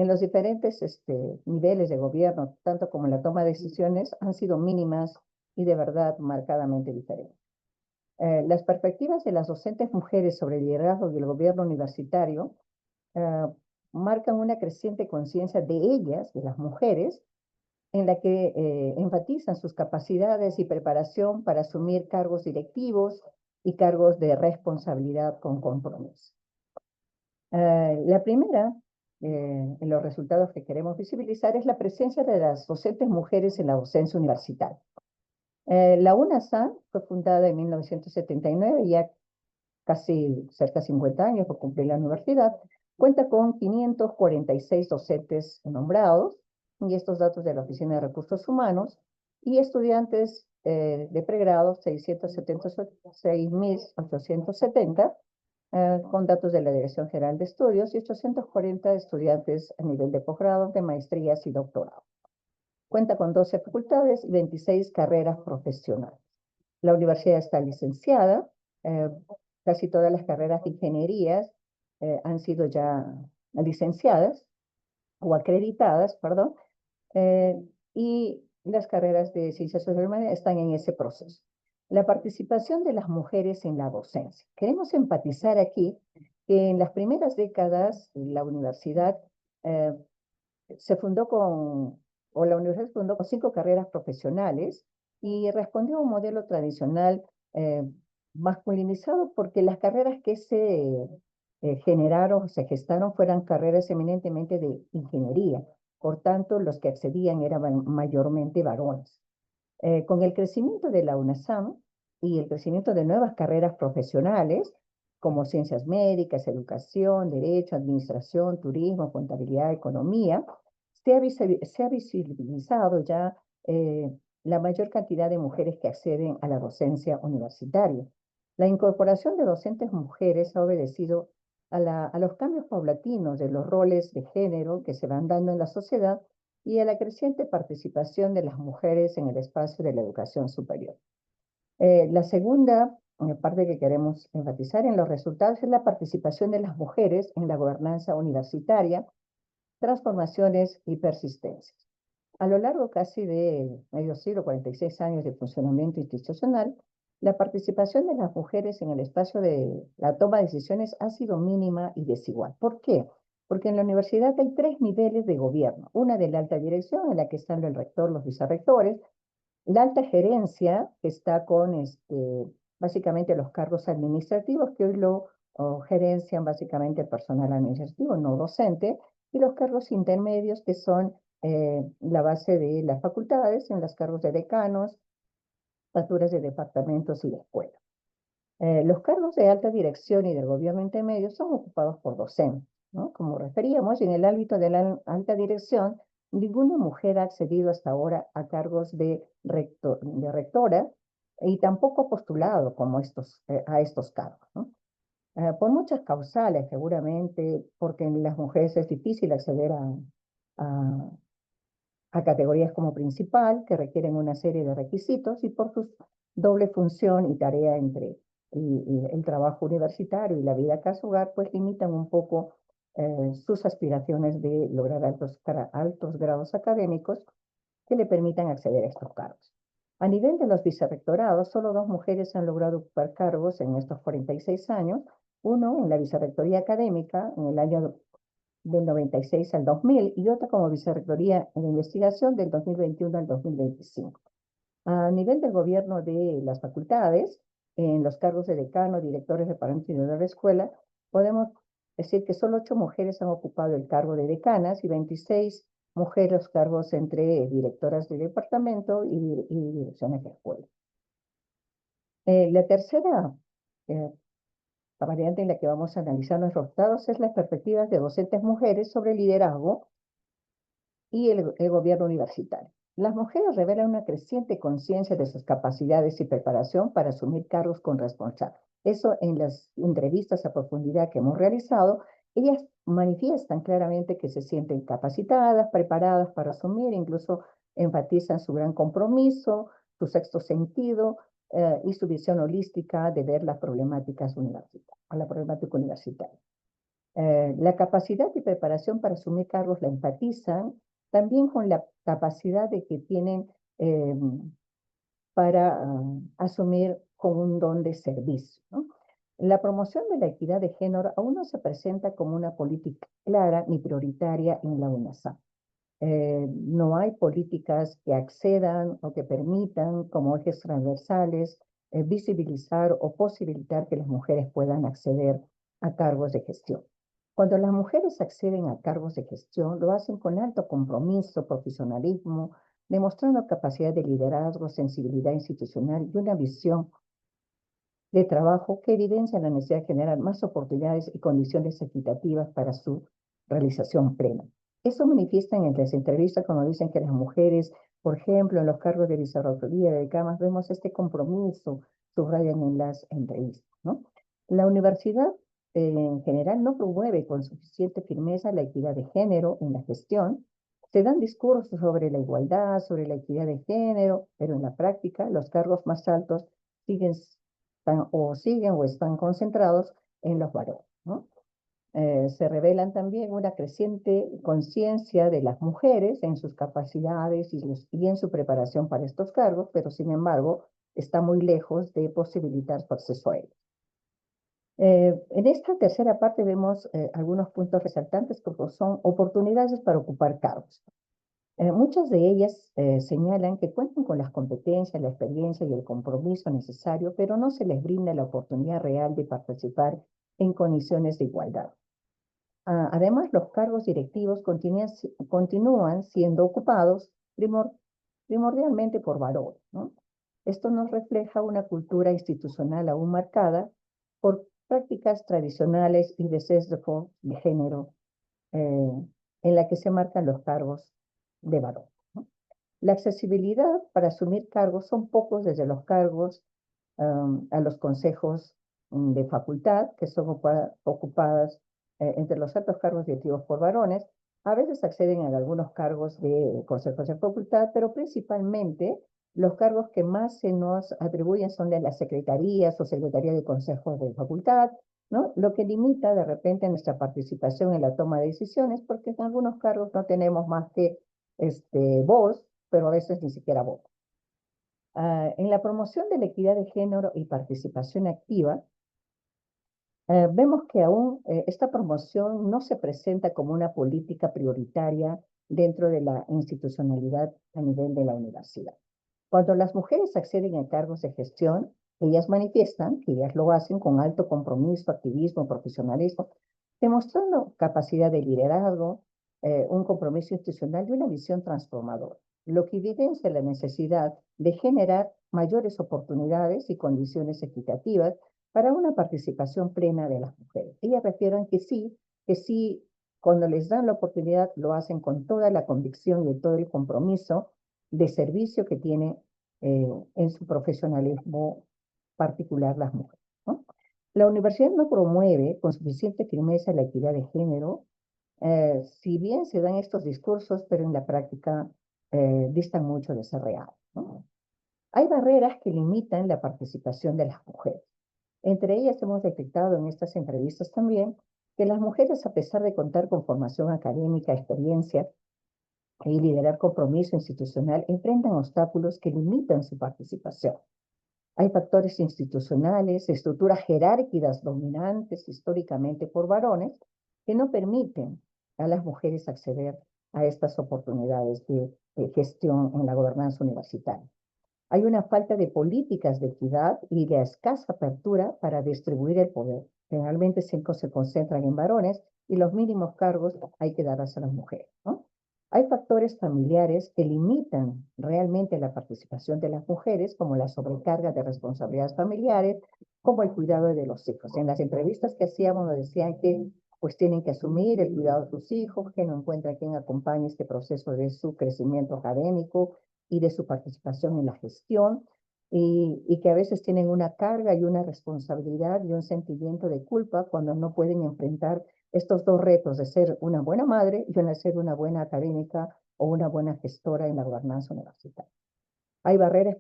los diferentes niveles de gobierno, tanto como en la toma de decisiones, han sido mínimas y de verdad marcadamente diferentes. Las perspectivas de las docentes mujeres sobre el liderazgo y el gobierno universitario marcan una creciente conciencia de ellas, de las mujeres, en la que enfatizan sus capacidades y preparación para asumir cargos directivos y cargos de responsabilidad con compromiso. La primera, en los resultados que queremos visibilizar, es la presencia de las docentes mujeres en la docencia universitaria. La UNASAM fue fundada en 1979, ya casi cerca de 50 años por cumplir la universidad. Cuenta con 546 docentes nombrados, y estos datos de la Oficina de Recursos Humanos, y estudiantes de pregrado, 676.870, con datos de la Dirección General de Estudios, y 840 estudiantes a nivel de posgrado, de maestrías y doctorado. Cuenta con 12 facultades y 26 carreras profesionales. La universidad está licenciada, casi todas las carreras de ingenierías han sido ya licenciadas o acreditadas, perdón, y las carreras de ciencias sociales y humanidades están en ese proceso. La participación de las mujeres en la docencia. Queremos enfatizar aquí que en las primeras décadas la universidad la universidad se fundó con 5 carreras profesionales y respondió a un modelo tradicional masculinizado, porque las carreras que se generaron, se gestaron, fueran carreras eminentemente de ingeniería. Por tanto, los que accedían eran mayormente varones. Con el crecimiento de la UNASAM y el crecimiento de nuevas carreras profesionales, como ciencias médicas, educación, derecho, administración, turismo, contabilidad, economía, se ha visibilizado ya la mayor cantidad de mujeres que acceden a la docencia universitaria. La incorporación de docentes mujeres ha obedecido a los cambios paulatinos de los roles de género que se van dando en la sociedad y a la creciente participación de las mujeres en el espacio de la educación superior. La segunda parte que queremos enfatizar en los resultados es la participación de las mujeres en la gobernanza universitaria, transformaciones y persistencias. A lo largo casi de medio siglo, 46 años de funcionamiento institucional, la participación de las mujeres en el espacio de la toma de decisiones ha sido mínima y desigual. ¿Por qué? Porque en la universidad hay 3 niveles de gobierno. Una de la alta dirección, en la que están el rector, los vicerrectores; la alta gerencia, que está con básicamente los cargos administrativos que hoy lo gerencian básicamente el personal administrativo, no docente, y los cargos intermedios que son la base de las facultades, en los cargos de decanos, jefaturas de departamentos y de escuelas. Los cargos de alta dirección y del gobierno intermedio son ocupados por docentes, ¿no? Como referíamos, en el ámbito de la alta dirección, ninguna mujer ha accedido hasta ahora a cargos de rectora y tampoco ha postulado como a estos cargos, ¿no? Por muchas causales, seguramente, porque en las mujeres es difícil acceder a, a categorías como principal, que requieren una serie de requisitos, y por su doble función y tarea entre el trabajo universitario y la vida casa-hogar, pues limitan un poco sus aspiraciones de lograr altos grados académicos que le permitan acceder a estos cargos. A nivel de los vicerrectorados, solo 2 mujeres han logrado ocupar cargos en estos 46 años, uno en la vicerrectoría académica en el año del 96 al 2000 y otra como vicerrectoría en investigación del 2021 al 2025. A nivel del gobierno de las facultades, en los cargos de decano, directores, departamentos y de la escuela, podemos decir que solo 8 mujeres han ocupado el cargo de decanas y 26 mujeres los cargos entre directoras de departamento y direcciones de escuela. La tercera la variante en la que vamos a analizar los resultados es las perspectivas de docentes mujeres sobre el liderazgo y el gobierno universitario. Las mujeres revelan una creciente conciencia de sus capacidades y preparación para asumir cargos con responsabilidad. Eso en las entrevistas a profundidad que hemos realizado, ellas manifiestan claramente que se sienten capacitadas, preparadas para asumir, incluso enfatizan su gran compromiso, su sexto sentido y su visión holística de ver las problemáticas universitarias, la problemática universitaria. La capacidad y preparación para asumir cargos la empatizan también con la capacidad de que tienen para asumir con un don de servicio, ¿no? La promoción de la equidad de género aún no se presenta como una política clara ni prioritaria en la UNASAM. No hay políticas que accedan o que permitan como ejes transversales visibilizar o posibilitar que las mujeres puedan acceder a cargos de gestión. Cuando las mujeres acceden a cargos de gestión, lo hacen con alto compromiso, profesionalismo, demostrando capacidad de liderazgo, sensibilidad institucional y una visión de trabajo que evidencia la necesidad de generar más oportunidades y condiciones equitativas para su realización plena. Eso manifiesta en las entrevistas cuando dicen que las mujeres, por ejemplo, en los cargos de vicerrectoría, de camas, vemos este compromiso, subrayan en las entrevistas, ¿no? La universidad en general no promueve con suficiente firmeza la equidad de género en la gestión. Se dan discursos sobre la igualdad, sobre la equidad de género, pero en la práctica los cargos más altos siguen o están concentrados en los varones, ¿no? Se revelan también una creciente conciencia de las mujeres en sus capacidades y en su preparación para estos cargos, pero sin embargo está muy lejos de posibilitar su acceso a ellos. En esta tercera parte vemos algunos puntos resaltantes que son oportunidades para ocupar cargos. Muchas de ellas señalan que cuentan con las competencias, la experiencia y el compromiso necesario, pero no se les brinda la oportunidad real de participar en condiciones de igualdad. Además, los cargos directivos continúan siendo ocupados primordialmente por varones, ¿no? Esto nos refleja una cultura institucional aún marcada por prácticas tradicionales y de sesgo de género en la que se marcan los cargos de varón, ¿no? La accesibilidad para asumir cargos son pocos desde los cargos a los consejos de facultad, que son ocupadas entre los altos cargos directivos por varones. A veces acceden a algunos cargos de consejos de facultad, pero principalmente los cargos que más se nos atribuyen son de las secretarías o secretaría de consejos de facultad, ¿no? Lo que limita de repente nuestra participación en la toma de decisiones, porque en algunos cargos no tenemos más que voz, pero a veces ni siquiera voz. En la promoción de la equidad de género y participación activa, vemos que aún esta promoción no se presenta como una política prioritaria dentro de la institucionalidad a nivel de la universidad. Cuando las mujeres acceden a cargos de gestión, Ellas manifiestan que ellas lo hacen con alto compromiso, activismo, profesionalismo, demostrando capacidad de liderazgo, un compromiso institucional y una visión transformadora, lo que evidencia la necesidad de generar mayores oportunidades y condiciones equitativas para una participación plena de las mujeres. Ellas refieren que sí, cuando les dan la oportunidad, lo hacen con toda la convicción y todo el compromiso de servicio que tienen en su profesionalismo particular las mujeres, ¿no? La universidad no promueve con suficiente firmeza la equidad de género, si bien se dan estos discursos, pero en la práctica distan mucho de ser real, ¿no? Hay barreras que limitan la participación de las mujeres. Entre ellas hemos detectado en estas entrevistas también que las mujeres, a pesar de contar con formación académica, experiencia y liderar compromiso institucional, enfrentan obstáculos que limitan su participación. Hay factores institucionales, estructuras jerárquicas dominantes históricamente por varones que no permiten a las mujeres acceder a estas oportunidades de gestión en la gobernanza universitaria. Hay una falta de políticas de equidad y de escasa apertura para distribuir el poder. Generalmente se concentran en varones y los mínimos cargos hay que darlos a las mujeres, ¿no? Hay factores familiares que limitan realmente la participación de las mujeres, como la sobrecarga de responsabilidades familiares, como el cuidado de los hijos. En las entrevistas que hacíamos nos decían que pues tienen que asumir el cuidado de sus hijos, que no encuentran quien acompañe este proceso de su crecimiento académico y de su participación en la gestión, y que a veces tienen una carga y una responsabilidad y un sentimiento de culpa cuando no pueden enfrentar estos dos retos de ser una buena madre y de ser una buena académica o una buena gestora en la gobernanza universitaria. Hay barreras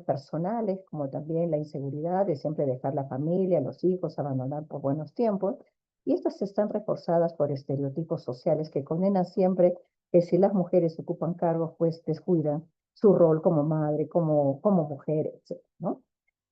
personales, como también la inseguridad de siempre dejar la familia, los hijos, abandonar por buenos tiempos, y estas están reforzadas por estereotipos sociales que condenan siempre que si las mujeres ocupan cargos, pues descuidan su rol como madre, como mujer, etc., ¿no?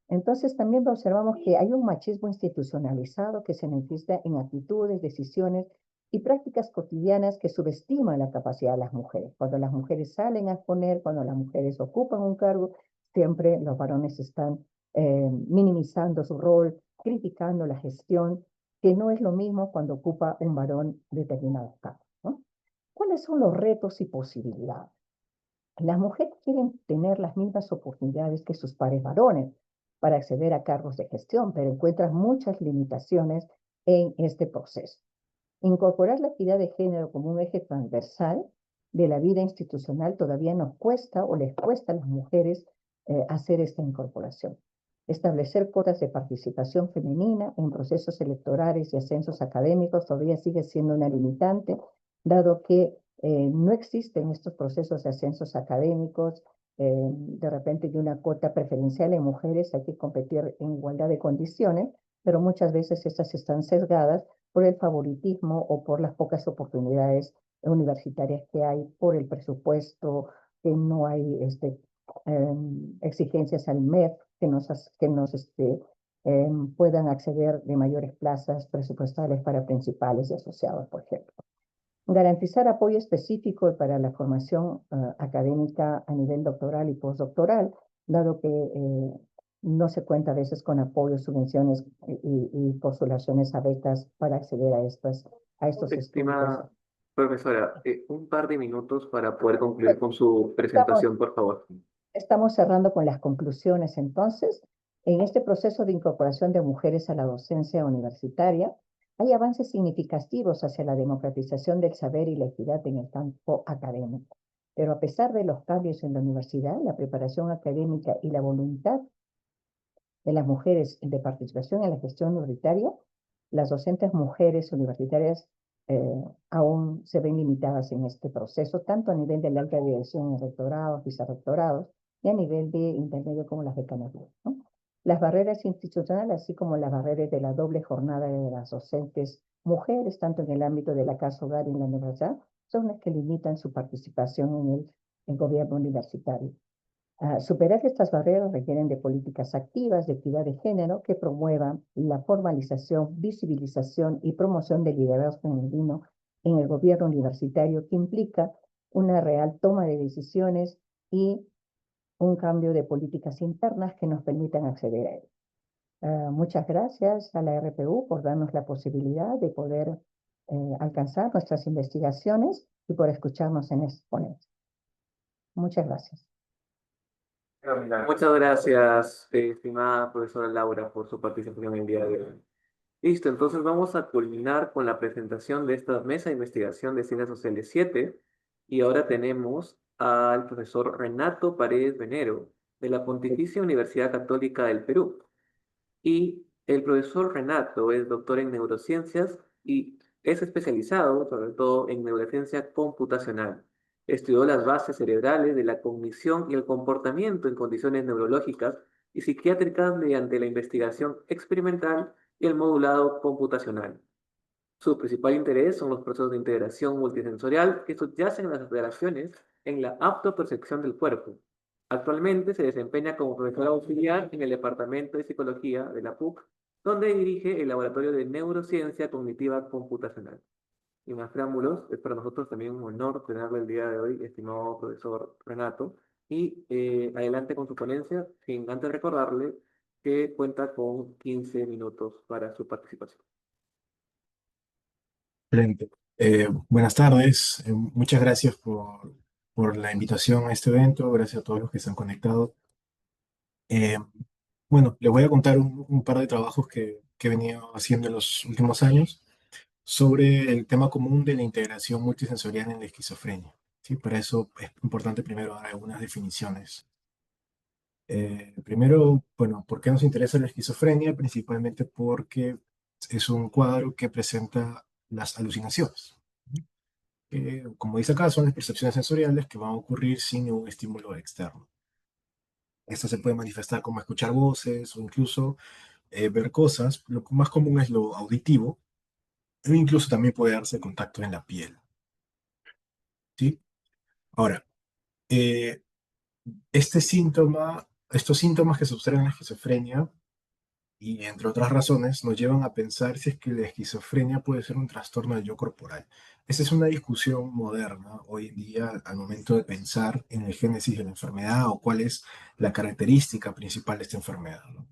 Entonces también observamos que hay un machismo institucionalizado que se manifiesta en actitudes, decisiones y prácticas cotidianas que subestiman la capacidad de las mujeres. Cuando las mujeres salen a exponer, cuando las mujeres ocupan un cargo, siempre los varones están minimizando su rol, criticando la gestión, que no es lo mismo cuando ocupa un varón determinado cargo, ¿no? ¿Cuáles son los retos y posibilidades? Las mujeres quieren tener las mismas oportunidades que sus pares varones para acceder a cargos de gestión, pero encuentran muchas limitaciones en este proceso. Incorporar la equidad de género como un eje transversal de la vida institucional todavía nos cuesta o les cuesta a las mujeres hacer esta incorporación. Establecer cuotas de participación femenina en procesos electorales y ascensos académicos todavía sigue siendo una limitante, dado que no existen estos procesos de ascensos académicos. De repente, de una cuota preferencial en mujeres hay que competir en igualdad de condiciones, pero muchas veces estas están sesgadas por el favoritismo o por las pocas oportunidades universitarias que hay, por el presupuesto, que no hay exigencias al MEF que puedan acceder de mayores plazas presupuestales para principales y asociados, por ejemplo. Garantizar apoyo específico para la formación académica a nivel doctoral y postdoctoral, dado que no se cuenta a veces con apoyos, subvenciones y postulaciones a becas para acceder a estos estudios. Estimada profesora, un par de minutos para poder concluir con su presentación, por favor. Estamos cerrando con las conclusiones entonces. En este proceso de incorporación de mujeres a la docencia universitaria, hay avances significativos hacia la democratización del saber y la equidad en el campo académico. Pero a pesar de los cambios en la universidad, la preparación académica y la voluntad de las mujeres de participación en la gestión universitaria, las docentes mujeres universitarias aún se ven limitadas en este proceso, tanto a nivel de la alta dirección en rectorados, vicerrectorados, y a nivel de intermedio como las decanaturas, ¿no? Las barreras institucionales, así como las barreras de la doble jornada de las docentes mujeres, tanto en el ámbito de la casa hogar y en la universidad, son las que limitan su participación en el gobierno universitario. Superar estas barreras requieren de políticas activas de equidad de género que promuevan la formalización, visibilización y promoción del liderazgo femenino en el gobierno universitario, que implica una real toma de decisiones y un cambio de políticas internas que nos permitan acceder a él. Muchas gracias a la RPU por darnos la posibilidad de poder alcanzar nuestras investigaciones y por escucharnos en este ponencia. Muchas gracias. Muchas gracias, estimada profesora Laura, por su participación en el día de hoy. Listo, entonces vamos a culminar con la presentación de esta mesa de investigación de Ciencias Sociales 7 y ahora tenemos al profesor Renato Paredes Venero de la Pontificia Universidad Católica del Perú. Y el profesor Renato es doctor en neurociencias y es especializado sobre todo en neurociencia computacional. Estudió las bases cerebrales de la cognición y el comportamiento en condiciones neurológicas y psiquiátricas mediante la investigación experimental y el modulado computacional. Su principal interés son los procesos de integración multisensorial que subyacen a las alteraciones en la aptopercepción del cuerpo. Actualmente se desempeña como profesor auxiliar en el Departamento de Psicología de la PUC, donde dirige el Laboratorio de Neurociencia Cognitiva Computacional. Y más preámbulos, es para nosotros también un honor tenerlo el día de hoy, estimado profesor Renato. Y adelante con su ponencia, sin antes recordarle que cuenta con 15 minutos para su participación. Excelente. Buenas tardes. Muchas gracias por la invitación a este evento. Gracias a todos los que se han conectado. Eh, bueno, les voy a contar un par de trabajos que he venido haciendo en los últimos años sobre el tema común de la integración multisensorial en la esquizofrenia. ¿Sí? Para eso es importante primero dar algunas definiciones. Primero, bueno, ¿por qué nos interesa la esquizofrenia? Principalmente porque es un cuadro que presenta las alucinaciones. Como dice acá, son las percepciones sensoriales que van a ocurrir sin ningún estímulo externo. Esto se puede manifestar como escuchar voces o incluso ver cosas. Lo más común es lo auditivo, e incluso también puede darse contacto en la piel. ¿Sí? Ahora, eh, estos síntomas que se observan en la esquizofrenia y entre otras razones, nos llevan a pensar si es que la esquizofrenia puede ser un trastorno del yo corporal. Esa es una discusión moderna hoy en día al momento de pensar en el génesis de la enfermedad o cuál es la característica principal de esta enfermedad, ¿no?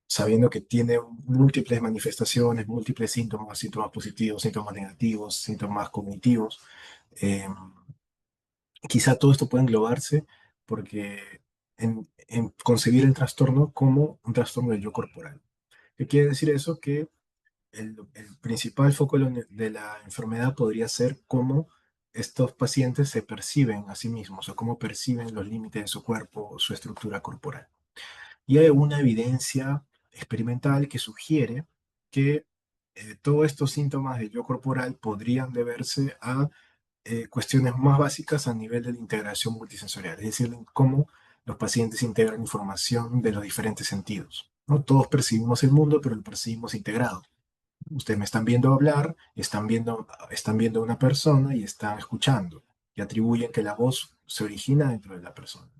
Sabiendo que tiene múltiples manifestaciones, múltiples síntomas, síntomas positivos, síntomas negativos, síntomas cognitivos. eh, Quizá todo esto puede englobarse porque en concebir el trastorno como un trastorno del yo corporal. ¿Qué quiere decir eso? Que el principal foco de la enfermedad podría ser cómo estos pacientes se perciben a sí mismos o cómo perciben los límites de su cuerpo o su estructura corporal. Y hay una evidencia experimental que sugiere que todos estos síntomas del yo corporal podrían deberse a cuestiones más básicas a nivel de la integración multisensorial, es decir, en cómo los pacientes integran información de los diferentes sentidos, ¿no? Todos percibimos el mundo, pero lo percibimos integrado. Ustedes me están viendo hablar, están viendo a una persona y están escuchando, y atribuyen que la voz se origina dentro de la persona.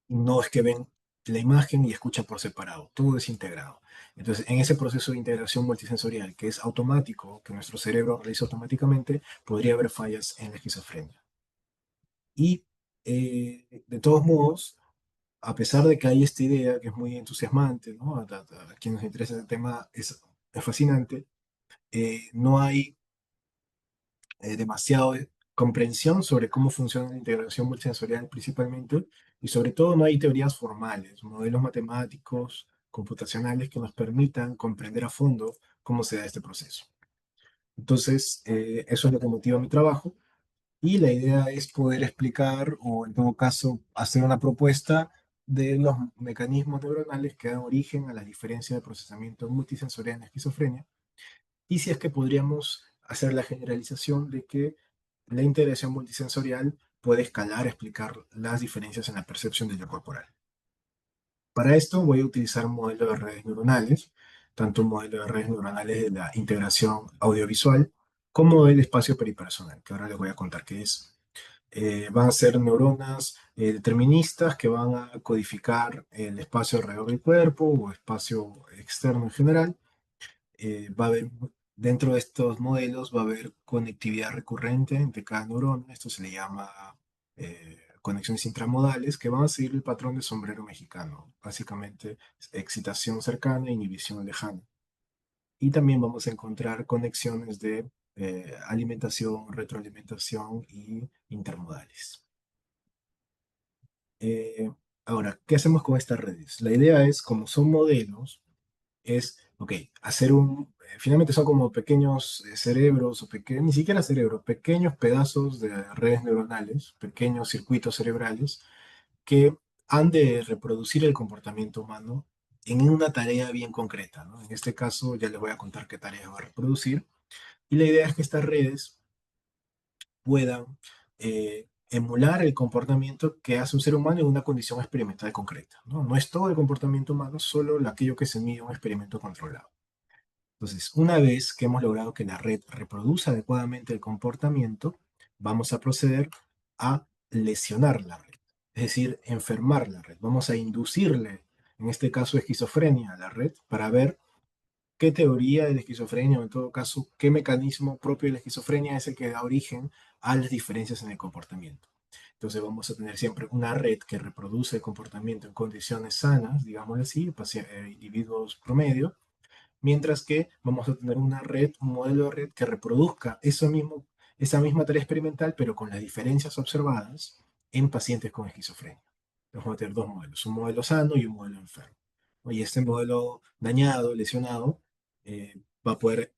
No es que ven la imagen y escuchan por separado, todo es integrado. Entonces, en ese proceso de integración multisensorial, que es automático, que nuestro cerebro realiza automáticamente, podría haber fallas en la esquizofrenia. Y de todos modos, a pesar de que hay esta idea que es muy entusiasmante, ¿no? A quien nos interesa el tema es fascinante, no hay demasiado comprensión sobre cómo funciona la integración multisensorial principalmente, y sobre todo no hay teorías formales, modelos matemáticos, computacionales que nos permitan comprender a fondo cómo se da este proceso. Entonces, eso es lo que motiva mi trabajo, y la idea es poder explicar, o en todo caso, hacer una propuesta de los mecanismos neuronales que dan origen a la diferencia de procesamiento multisensorial en la esquizofrenia, y si es que podríamos hacer la generalización de que la integración multisensorial puede escalar, explicar las diferencias en la percepción del yo corporal. Para esto voy a utilizar un modelo de redes neuronales, tanto un modelo de redes neuronales de la integración audiovisual como del espacio peripersonal, que ahora les voy a contar qué es. Van a ser neuronas deterministas que van a codificar el espacio alrededor del cuerpo o espacio externo en general. Va a haber, dentro de estos modelos va a haber conectividad recurrente entre cada neurona. Esto se le llama conexiones intramodales que van a seguir el patrón de sombrero mexicano, básicamente excitación cercana e inhibición lejana. Y también vamos a encontrar conexiones de alimentación, retroalimentación y intermodales. Eh, Ahora, ¿qué hacemos con estas redes? La idea es, como son modelos, es, ok, finalmente son como pequeños cerebros, o ni siquiera cerebros, pequeños pedazos de redes neuronales, pequeños circuitos cerebrales, que han de reproducir el comportamiento humano en una tarea bien concreta, ¿no? En este caso, ya les voy a contar qué tarea va a reproducir. Y la idea es que estas redes puedan emular el comportamiento que hace un ser humano en una condición experimental concreta, ¿no? No es todo el comportamiento humano, solo aquello que se mide en un experimento controlado. Entonces, una vez que hemos logrado que la red reproduzca adecuadamente el comportamiento, vamos a proceder a lesionar la red, es decir, enfermar la red. Vamos a inducirle, en este caso, esquizofrenia a la red para ver qué teoría de la esquizofrenia, o en todo caso, qué mecanismo propio de la esquizofrenia es el que da origen a las diferencias en el comportamiento. Entonces vamos a tener siempre una red que reproduce el comportamiento en condiciones sanas, digámoslo así, individuos promedio, mientras que vamos a tener una red, un modelo de red que reproduzca esa misma tarea experimental, pero con las diferencias observadas en pacientes con esquizofrenia. Vamos a tener dos modelos, un modelo sano y un modelo enfermo. Y este modelo dañado, lesionado, va a poder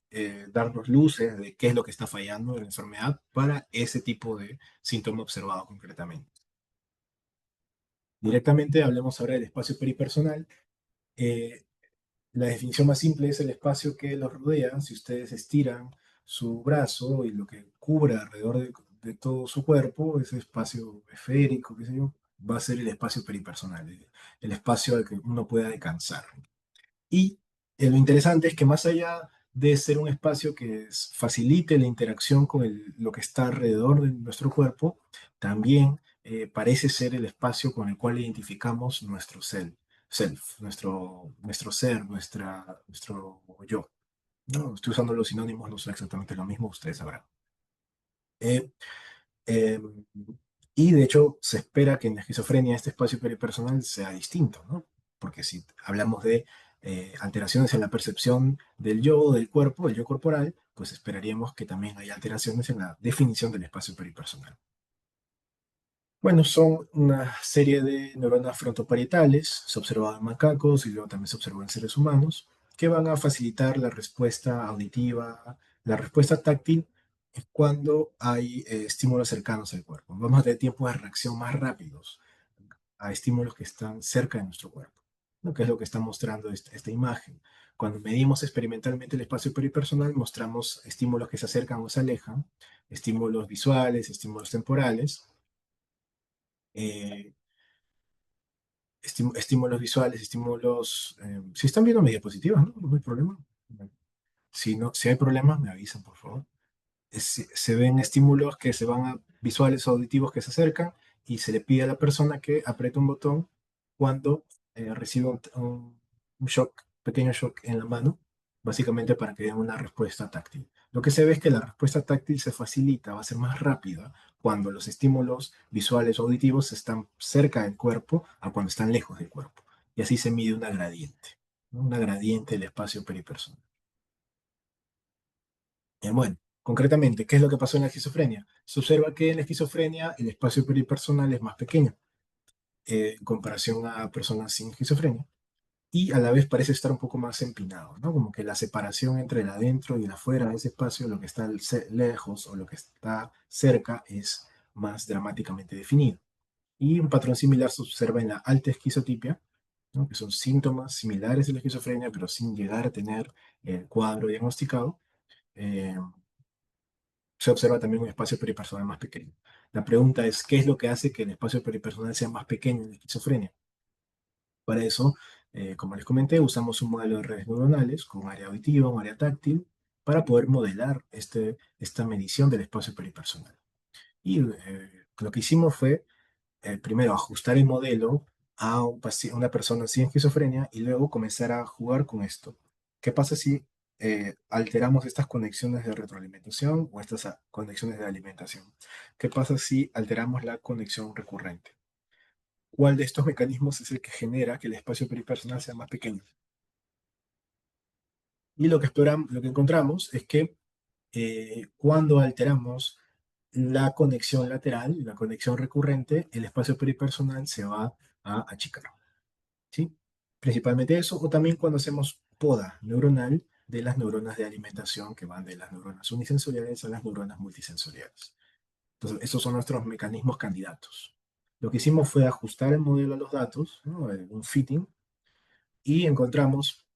darnos luces de qué es lo que está fallando en la enfermedad para ese tipo de síntoma observado concretamente. Directamente hablemos ahora del espacio peripersonal. Eh, la definición más simple es el espacio que los rodea. Si ustedes estiran su brazo y lo que cubre alrededor de todo su cuerpo, ese espacio esférico, qué sé yo, va a ser el espacio peripersonal, el espacio al que uno pueda descansar. Y lo interesante es que más allá de ser un espacio que facilite la interacción con lo que está alrededor de nuestro cuerpo, también parece ser el espacio con el cual identificamos nuestro nuestro ser, nuestro yo. ¿No? Estoy usando los sinónimos, no son exactamente lo mismo, ustedes sabrán. Eh, eh, y de hecho se espera que en la esquizofrenia este espacio peripersonal sea distinto, ¿no? Porque si hablamos de alteraciones en la percepción del yo, del cuerpo, del yo corporal, pues esperaríamos que también haya alteraciones en la definición del espacio peripersonal. Bueno, son una serie de neuronas frontoparietales, se observó en macacos y luego también se observó en seres humanos, que van a facilitar la respuesta auditiva, la respuesta táctil cuando hay estímulos cercanos al cuerpo. Vamos a tener tiempos de reacción más rápidos a estímulos que están cerca de nuestro cuerpo, ¿no? Que es lo que está mostrando esta imagen. Cuando medimos experimentalmente el espacio peripersonal, mostramos estímulos que se acercan o se alejan, estímulos visuales, estímulos temporales, eh, estímulos visuales, estímulos... si están viendo mis diapositivas, ¿no? No hay problema. Si, no, si hay problemas, me avisan, por favor. Se ven estímulos que se van a visuales o auditivos que se acercan y se le pide a la persona que apriete un botón cuando recibe un shock, pequeño shock en la mano, básicamente para que den una respuesta táctil. Lo que se ve es que la respuesta táctil se facilita, va a ser más rápida cuando los estímulos visuales o auditivos están cerca del cuerpo a cuando están lejos del cuerpo. Y así se mide una gradiente, ¿no? Una gradiente del espacio peripersonal. Bueno, concretamente, ¿qué es lo que pasó en la esquizofrenia? Se observa que en la esquizofrenia el espacio peripersonal es más pequeño en comparación a personas sin esquizofrenia y a la vez parece estar un poco más empinado, ¿no? Como que la separación entre el adentro y el afuera de ese espacio, lo que está lejos o lo que está cerca, es más dramáticamente definido. Y un patrón similar se observa en la alta esquizotipia, ¿no? Que son síntomas similares de la esquizofrenia, pero sin llegar a tener el cuadro diagnosticado. Eh, Se observa también un espacio peripersonal más pequeño. La pregunta es, ¿qué es lo que hace que el espacio peripersonal sea más pequeño en la esquizofrenia? Para eso, como les comenté, usamos un modelo de redes neuronales con área auditiva, un área táctil, para poder modelar esta medición del espacio peripersonal. Y lo que hicimos fue, primero, ajustar el modelo a una persona sin esquizofrenia y luego comenzar a jugar con esto. ¿Qué pasa si alteramos estas conexiones de retroalimentación o estas conexiones de alimentación. ¿Qué pasa si alteramos la conexión recurrente? ¿Cuál de estos mecanismos es el que genera que el espacio peripersonal sea más pequeño? Y lo que encontramos es que cuando alteramos la conexión lateral, la conexión recurrente, el espacio peripersonal se va a achicar. ¿Sí? Principalmente eso, o también cuando hacemos poda neuronal de las neuronas de alimentación que van de las neuronas unisensoriales a las neuronas multisensoriales. Entonces, esos son nuestros mecanismos candidatos. Lo que hicimos fue ajustar el modelo a los datos, ¿no? Un fitting, y encontramos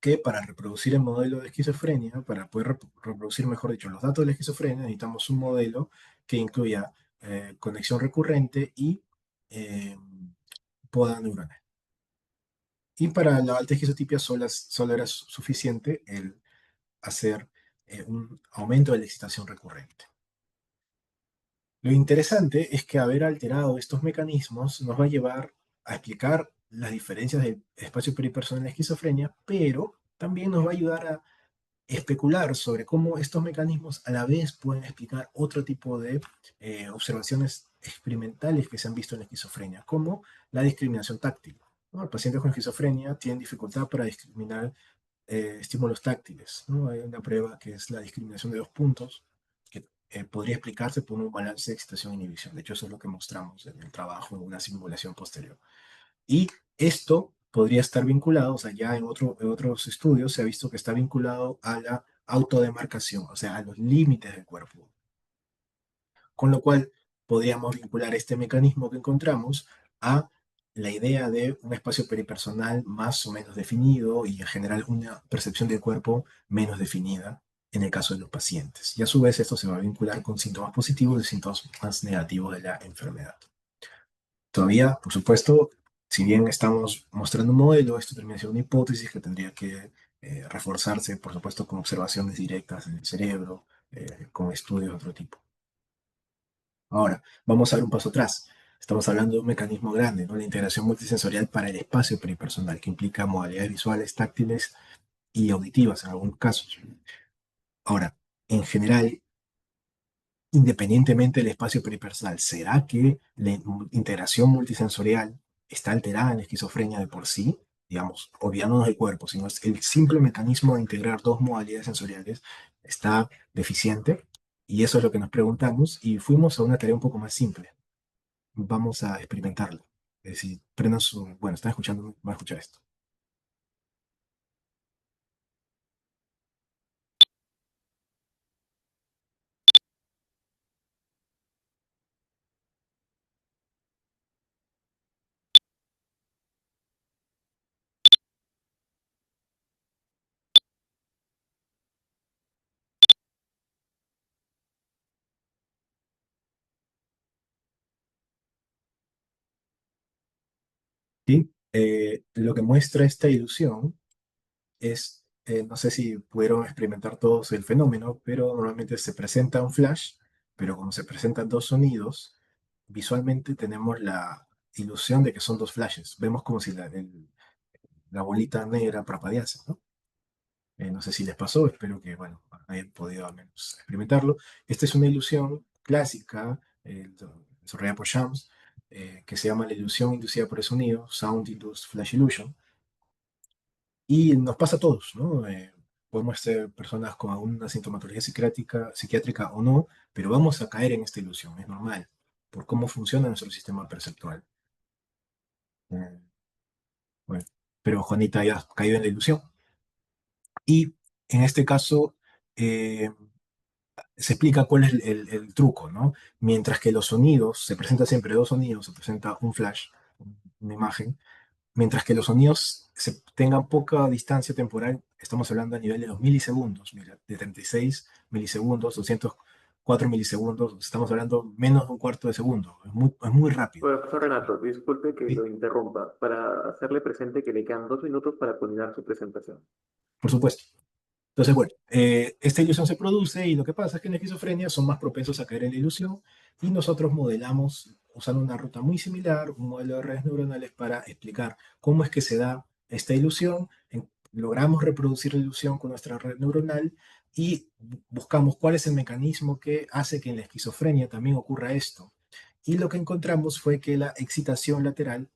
que para reproducir el modelo de esquizofrenia, para poder reproducir, mejor dicho, los datos de la esquizofrenia, necesitamos un modelo que incluya conexión recurrente y eh, poda neuronal. Y para la alta esquizotipia solo era suficiente el hacer un aumento de la excitación recurrente. Lo interesante es que haber alterado estos mecanismos nos va a llevar a explicar las diferencias del espacio peripersonal en la esquizofrenia, pero también nos va a ayudar a especular sobre cómo estos mecanismos a la vez pueden explicar otro tipo de observaciones experimentales que se han visto en la esquizofrenia, como la discriminación táctil, ¿no? Los pacientes con esquizofrenia tienen dificultad para discriminar estímulos táctiles, ¿no? Hay una prueba que es la discriminación de 2 puntos, que podría explicarse por un balance de excitación-inhibición. De hecho, eso es lo que mostramos en el trabajo en una simulación posterior. Y esto podría estar vinculado, o sea, ya en otros estudios se ha visto que está vinculado a la autodemarcación, o sea, a los límites del cuerpo. Con lo cual, podríamos vincular este mecanismo que encontramos a la idea de un espacio peripersonal más o menos definido y en general una percepción del cuerpo menos definida en el caso de los pacientes. Y a su vez esto se va a vincular con síntomas positivos y síntomas negativos de la enfermedad. Todavía, por supuesto, si bien estamos mostrando un modelo, esto termina siendo una hipótesis que tendría que reforzarse, por supuesto, con observaciones directas en el cerebro, con estudios de otro tipo. Ahora, vamos a dar un paso atrás. Estamos hablando de un mecanismo grande, ¿no? La integración multisensorial para el espacio peripersonal, que implica modalidades visuales, táctiles y auditivas en algunos casos. Ahora, en general, independientemente del espacio peripersonal, ¿será que la integración multisensorial está alterada en la esquizofrenia de por sí? Digamos, olvidándonos del cuerpo, sino es el simple mecanismo de integrar dos modalidades sensoriales está deficiente. Y eso es lo que nos preguntamos y fuimos a una tarea un poco más simple. Vamos a experimentarlo. Es decir, prendan su... Bueno, están escuchando, van a escuchar esto. ¿Sí? Lo que muestra esta ilusión es, no sé si pudieron experimentar todos el fenómeno, pero normalmente se presenta un flash, pero como se presentan dos sonidos, visualmente tenemos la ilusión de que son dos flashes. Vemos como si la bolita negra parpadease, ¿no? No sé si les pasó, espero que, bueno, hayan podido al menos experimentarlo. Esta es una ilusión clásica, desarrollada por Shams, que se llama la ilusión inducida por el sonido, Sound Induced Flash Illusion. Y nos pasa a todos, ¿no? Podemos ser personas con alguna sintomatología psiquiátrica o no, pero vamos a caer en esta ilusión, es normal, por cómo funciona nuestro sistema perceptual. Eh, bueno, pero Juanita ya ha caído en la ilusión. Y en este caso se explica cuál es el truco, ¿no? Mientras que los sonidos, se presenta siempre dos sonidos, se presenta un flash, una imagen, mientras que los sonidos tengan poca distancia temporal, estamos hablando a nivel de 2 milisegundos, mira, de 36 milisegundos, 204 milisegundos, estamos hablando menos de un cuarto de segundo, es muy rápido. Profesor Renato, disculpe que ¿Sí? lo interrumpa para hacerle presente que le quedan 2 minutos para culminar su presentación. Por supuesto. Entonces, bueno, esta ilusión se produce y lo que pasa es que en la esquizofrenia son más propensos a caer en la ilusión y nosotros modelamos usando una ruta muy similar, un modelo de redes neuronales para explicar cómo es que se da esta ilusión, logramos reproducir la ilusión con nuestra red neuronal y buscamos cuál es el mecanismo que hace que en la esquizofrenia también ocurra esto. Y lo que encontramos fue que la excitación lateral,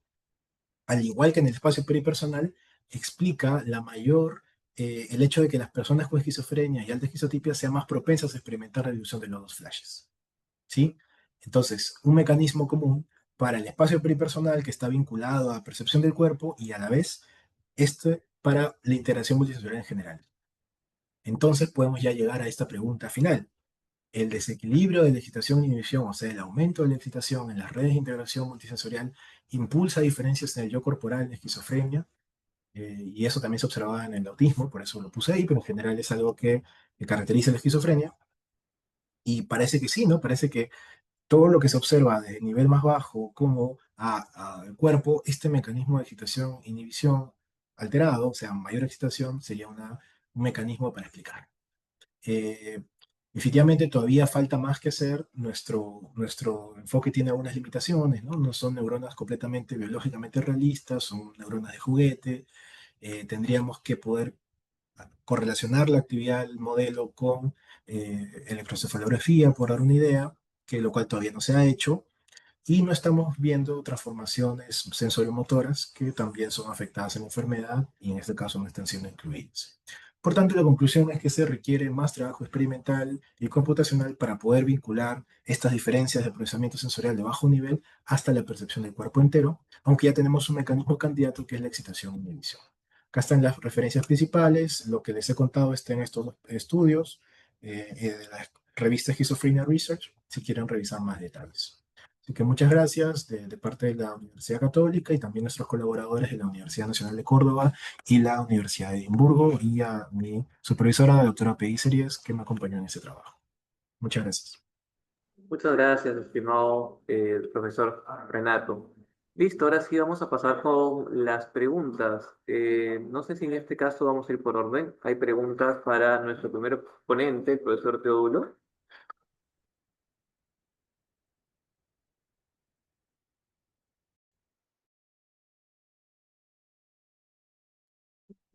al igual que en el espacio peripersonal, explica el hecho de que las personas con esquizofrenia y alta esquizotipia sean más propensas a experimentar la ilusión de los dos flashes. ¿Sí? Entonces, un mecanismo común para el espacio peripersonal que está vinculado a percepción del cuerpo y a la vez para la interacción multisensorial en general. Entonces podemos ya llegar a esta pregunta final. El desequilibrio de la excitación e inhibición, o sea, el aumento de la excitación en las redes de integración multisensorial, impulsa diferencias en el yo corporal en esquizofrenia, y eso también se observaba en el autismo, por eso lo puse ahí, pero en general es algo que caracteriza la esquizofrenia, y parece que sí, ¿no? Parece que todo lo que se observa de nivel más bajo como al cuerpo, este mecanismo de excitación, inhibición alterado, o sea, mayor excitación, sería un mecanismo para explicar. Eh, Efectivamente, todavía falta más que hacer. Nuestro enfoque tiene algunas limitaciones, ¿no? No son neuronas completamente biológicamente realistas, son neuronas de juguete. Tendríamos que poder correlacionar la actividad del modelo con electroencefalografía, por dar una idea, que lo cual todavía no se ha hecho, y no estamos viendo transformaciones sensoriomotoras que también son afectadas en la enfermedad y en este caso no están siendo incluidas. Por tanto, la conclusión es que se requiere más trabajo experimental y computacional para poder vincular estas diferencias de procesamiento sensorial de bajo nivel hasta la percepción del cuerpo entero, aunque ya tenemos un mecanismo candidato que es la excitación e inhibición. Acá están las referencias principales, lo que les he contado está en estos estudios de la revista Schizophrenia Research, si quieren revisar más detalles. Así que muchas gracias de parte de la Universidad Católica y también nuestros colaboradores de la Universidad Nacional de Córdoba y la Universidad de Edimburgo y a mi supervisora, la doctora Peggy Series, que me acompañó en ese trabajo. Muchas gracias. Muchas gracias, estimado profesor Renato. Listo, ahora sí vamos a pasar con las preguntas. No sé si en este caso vamos a ir por orden. Hay preguntas para nuestro primer ponente, el profesor Teodulo.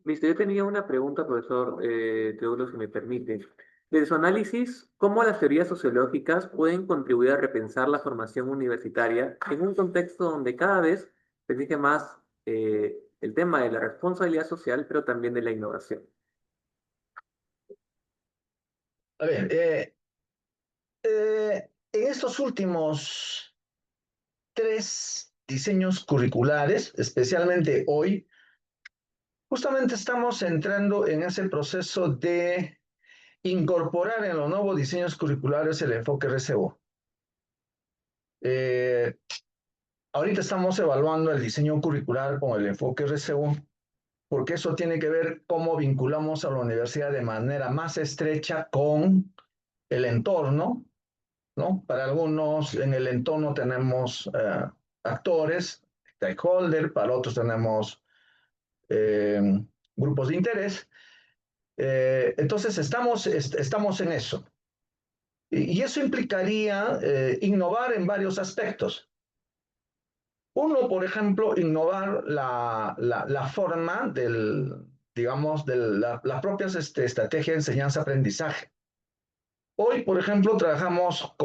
Listo, yo tenía una pregunta, profesor Teodulo, si me permite. De su análisis, ¿cómo las teorías sociológicas pueden contribuir a repensar la formación universitaria en un contexto donde cada vez se exige más el tema de la responsabilidad social, pero también de la innovación? A ver, en estos últimos 3 diseños curriculares, especialmente hoy, justamente estamos entrando en ese proceso de incorporar en los nuevos diseños curriculares el enfoque RCO. Ahorita estamos evaluando el diseño curricular con el enfoque RCO, porque eso tiene que ver cómo vinculamos a la universidad de manera más estrecha con el entorno, ¿no? Para algunos en el entorno tenemos actores, stakeholders, para otros tenemos eh, grupos de interés. Entonces estamos en eso. Y eso implicaría innovar en varios aspectos. Uno, por ejemplo, innovar la forma digamos, de las propias estrategias de enseñanza-aprendizaje. Hoy, por ejemplo, trabajamos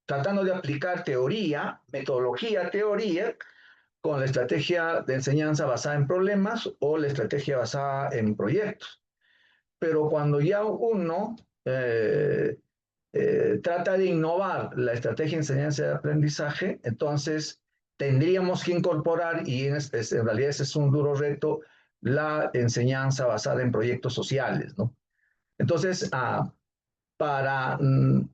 tratando de aplicar teoría, con la estrategia de enseñanza basada en problemas o la estrategia basada en proyectos. Pero cuando ya uno trata de innovar la estrategia de enseñanza y aprendizaje, entonces tendríamos que incorporar, y en realidad ese es un duro reto, la enseñanza basada en proyectos sociales, ¿no? Entonces, para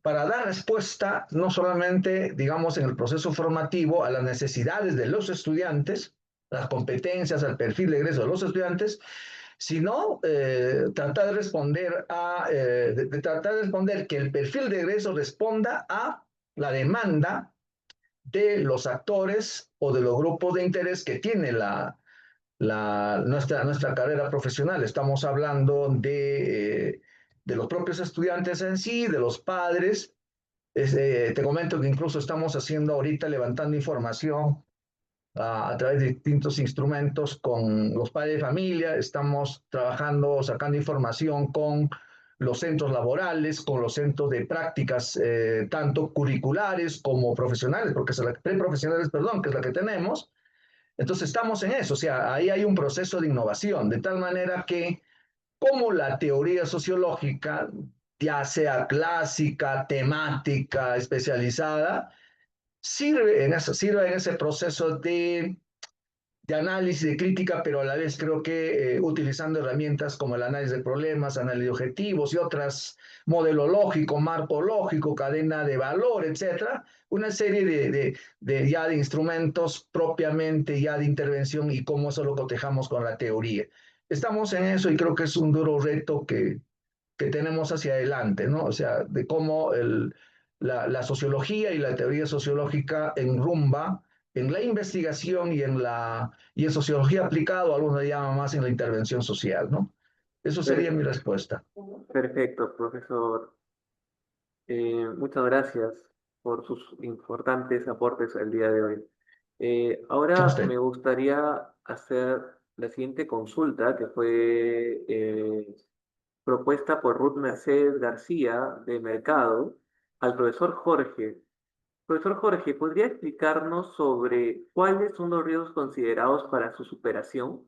dar respuesta no solamente, digamos, en el proceso formativo a las necesidades de los estudiantes, las competencias, al perfil de egreso de los estudiantes, sino tratar de responder que el perfil de egreso responda a la demanda de los actores o de los grupos de interés que tiene nuestra carrera profesional. Estamos hablando de los propios estudiantes en sí, de los padres. Te comento que incluso estamos haciendo ahorita, levantando información a través de distintos instrumentos con los padres de familia, estamos trabajando, sacando información con los centros laborales, con los centros de prácticas, tanto curriculares como profesionales, porque es la, preprofesionales, perdón, que es la que tenemos. Entonces estamos en eso, o sea, ahí hay un proceso de innovación, de tal manera que como la teoría sociológica, ya sea clásica, temática, especializada, sirve en ese proceso de análisis, de crítica, pero a la vez creo que utilizando herramientas como el análisis de problemas, análisis de objetivos y otras, modelo lógico, marco lógico, cadena de valor, etcétera, una serie ya de instrumentos propiamente ya de intervención y cómo eso lo cotejamos con la teoría. Estamos en eso y creo que es un duro reto que tenemos hacia adelante, ¿no? O sea, de cómo la sociología y la teoría sociológica enrumba en la investigación y en sociología aplicado, algunos le llaman más en la intervención social, ¿no? Eso sería mi Per- respuesta. Perfecto, profesor. Muchas gracias por sus importantes aportes el día de hoy. A Ahora usted. me gustaría hacer la siguiente consulta que fue propuesta por Ruth Mercedes García de Mercado al profesor Jorge. Profesor Jorge, ¿podría explicarnos sobre cuáles son los riesgos considerados para su superación?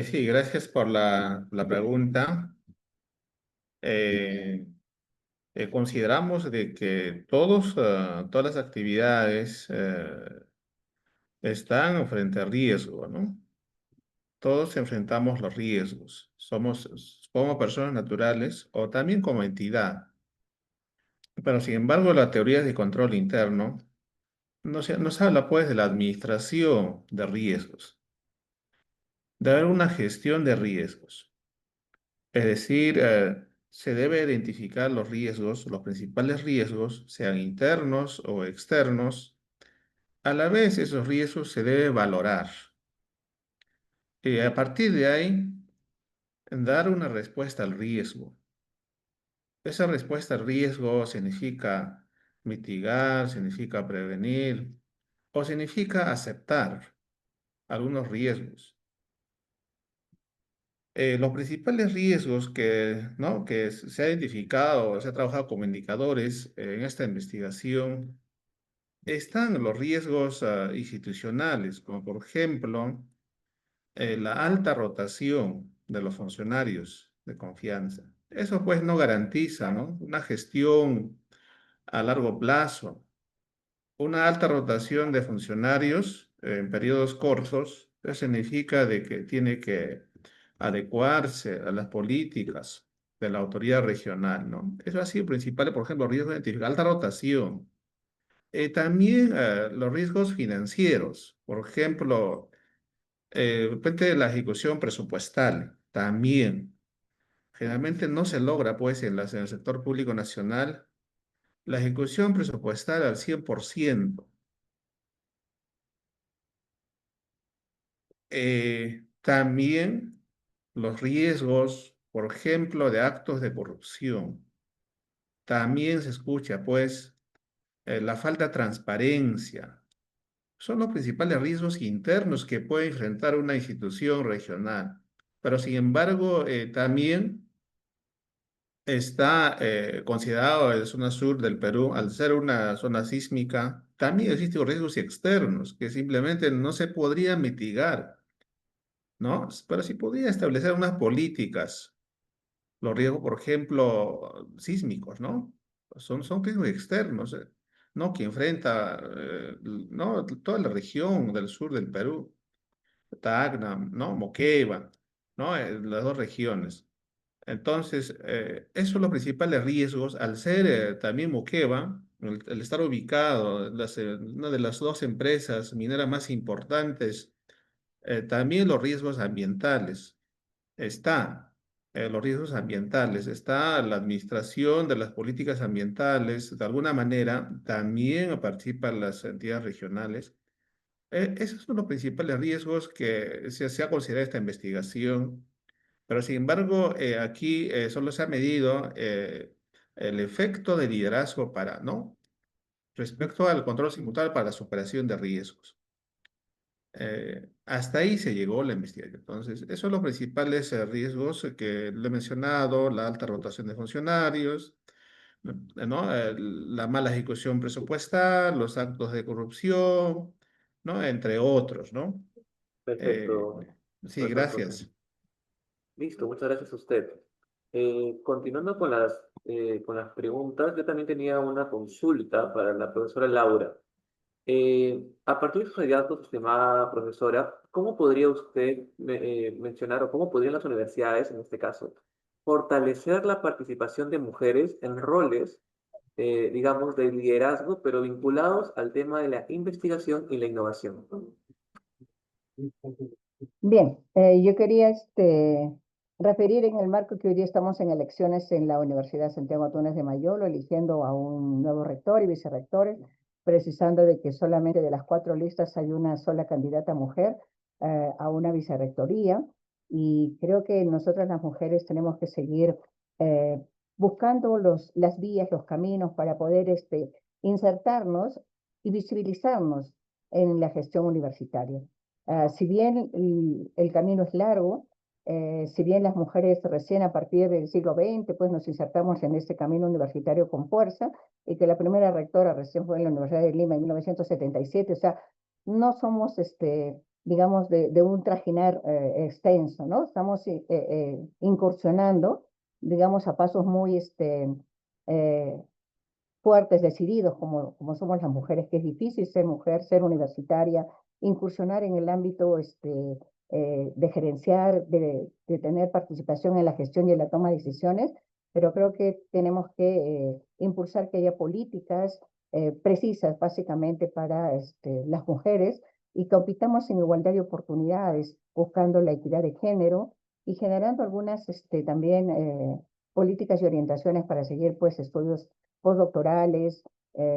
Sí, gracias por la pregunta. Eh, consideramos de que todas las actividades están frente a riesgo, ¿no? Todos enfrentamos los riesgos. Somos como personas naturales o también como entidad. Pero sin embargo, la teoría de control interno nos habla pues de la administración de riesgos, de haber una gestión de riesgos. Es decir, se debe identificar los riesgos, los principales riesgos, sean internos o externos. A la vez, esos riesgos se debe valorar. Y a partir de ahí, dar una respuesta al riesgo. Esa respuesta al riesgo significa mitigar, significa prevenir o significa aceptar algunos riesgos. Los principales riesgos ¿no? que se ha identificado, se ha trabajado como indicadores en esta investigación están los riesgos institucionales, como por ejemplo la alta rotación de los funcionarios de confianza. Eso pues no garantiza, ¿no? Una gestión a largo plazo. Una alta rotación de funcionarios en periodos cortos, eso significa de que tiene que adecuarse a las políticas de la autoridad regional, ¿no? Eso ha sido principal, por ejemplo, riesgos de identificar alta rotación. También los riesgos financieros, por ejemplo, depende de la ejecución presupuestal, también. Generalmente no se logra, pues, en el sector público nacional, la ejecución presupuestal al 100%. También los riesgos, por ejemplo, de actos de corrupción. También se escucha, pues, la falta de transparencia. Son los principales riesgos internos que puede enfrentar una institución regional. Pero, sin embargo, también está considerado la zona sur del Perú, al ser una zona sísmica, también existen riesgos externos que simplemente no se podrían mitigar, ¿no? Pero sí podría establecer unas políticas, los riesgos, por ejemplo, sísmicos, ¿no? Son riesgos externos, ¿no? Que enfrenta, ¿no? Toda la región del sur del Perú, Tacna, ¿no? Moquegua, ¿no? Las dos regiones. Entonces, esos son los principales riesgos al ser también Moquegua, el estar ubicado, una de las dos empresas mineras más importantes, también los riesgos ambientales. Está los riesgos ambientales, está la administración de las políticas ambientales, de alguna manera también participan las entidades regionales. Esos son los principales riesgos que se ha considerado esta investigación, pero sin embargo, aquí solo se ha medido el efecto de liderazgo para, ¿no? respecto al control simultáneo para la superación de riesgos. Hasta ahí se llegó la investigación. Entonces, esos son los principales riesgos que le he mencionado: la alta rotación de funcionarios, ¿no? La mala ejecución presupuestal, los actos de corrupción, ¿no? Entre otros, ¿no? Eh, Perfecto, sí, profesor José. gracias. Listo, muchas gracias a usted. Continuando con las preguntas, yo también tenía una consulta para la profesora Laura. A partir de sus hallazgos, estimada profesora, ¿cómo podría usted mencionar o cómo podrían las universidades, en este caso, fortalecer la participación de mujeres en roles, digamos, de liderazgo, pero vinculados al tema de la investigación y la innovación? Bien, yo quería referir en el marco que hoy día estamos en elecciones en la Universidad Santiago Túnez de Mayolo, eligiendo a un nuevo rector y vicerrectores, precisando de que solamente de las 4 listas hay una sola candidata mujer a una vicerrectoría. Y creo que nosotras las mujeres tenemos que seguir eh, buscando las vías, los caminos para poder insertarnos y visibilizarnos en la gestión universitaria. Si bien el camino es largo, si bien las mujeres recién a partir del siglo XX, pues nos insertamos en este camino universitario con fuerza, y que la primera rectora recién fue en la Universidad de Lima en 1977, o sea, no somos, digamos, de un trajinar extenso, ¿no? Estamos incursionando, digamos, a pasos muy eh, fuertes, decididos, como somos las mujeres, que es difícil ser mujer, ser universitaria, incursionar en el ámbito de gerenciar, de tener participación en la gestión y en la toma de decisiones, pero creo que tenemos que impulsar que haya políticas precisas, básicamente, para las mujeres, y compitamos en igualdad de oportunidades, buscando la equidad de género y generando algunas también políticas y orientaciones para seguir pues estudios postdoctorales,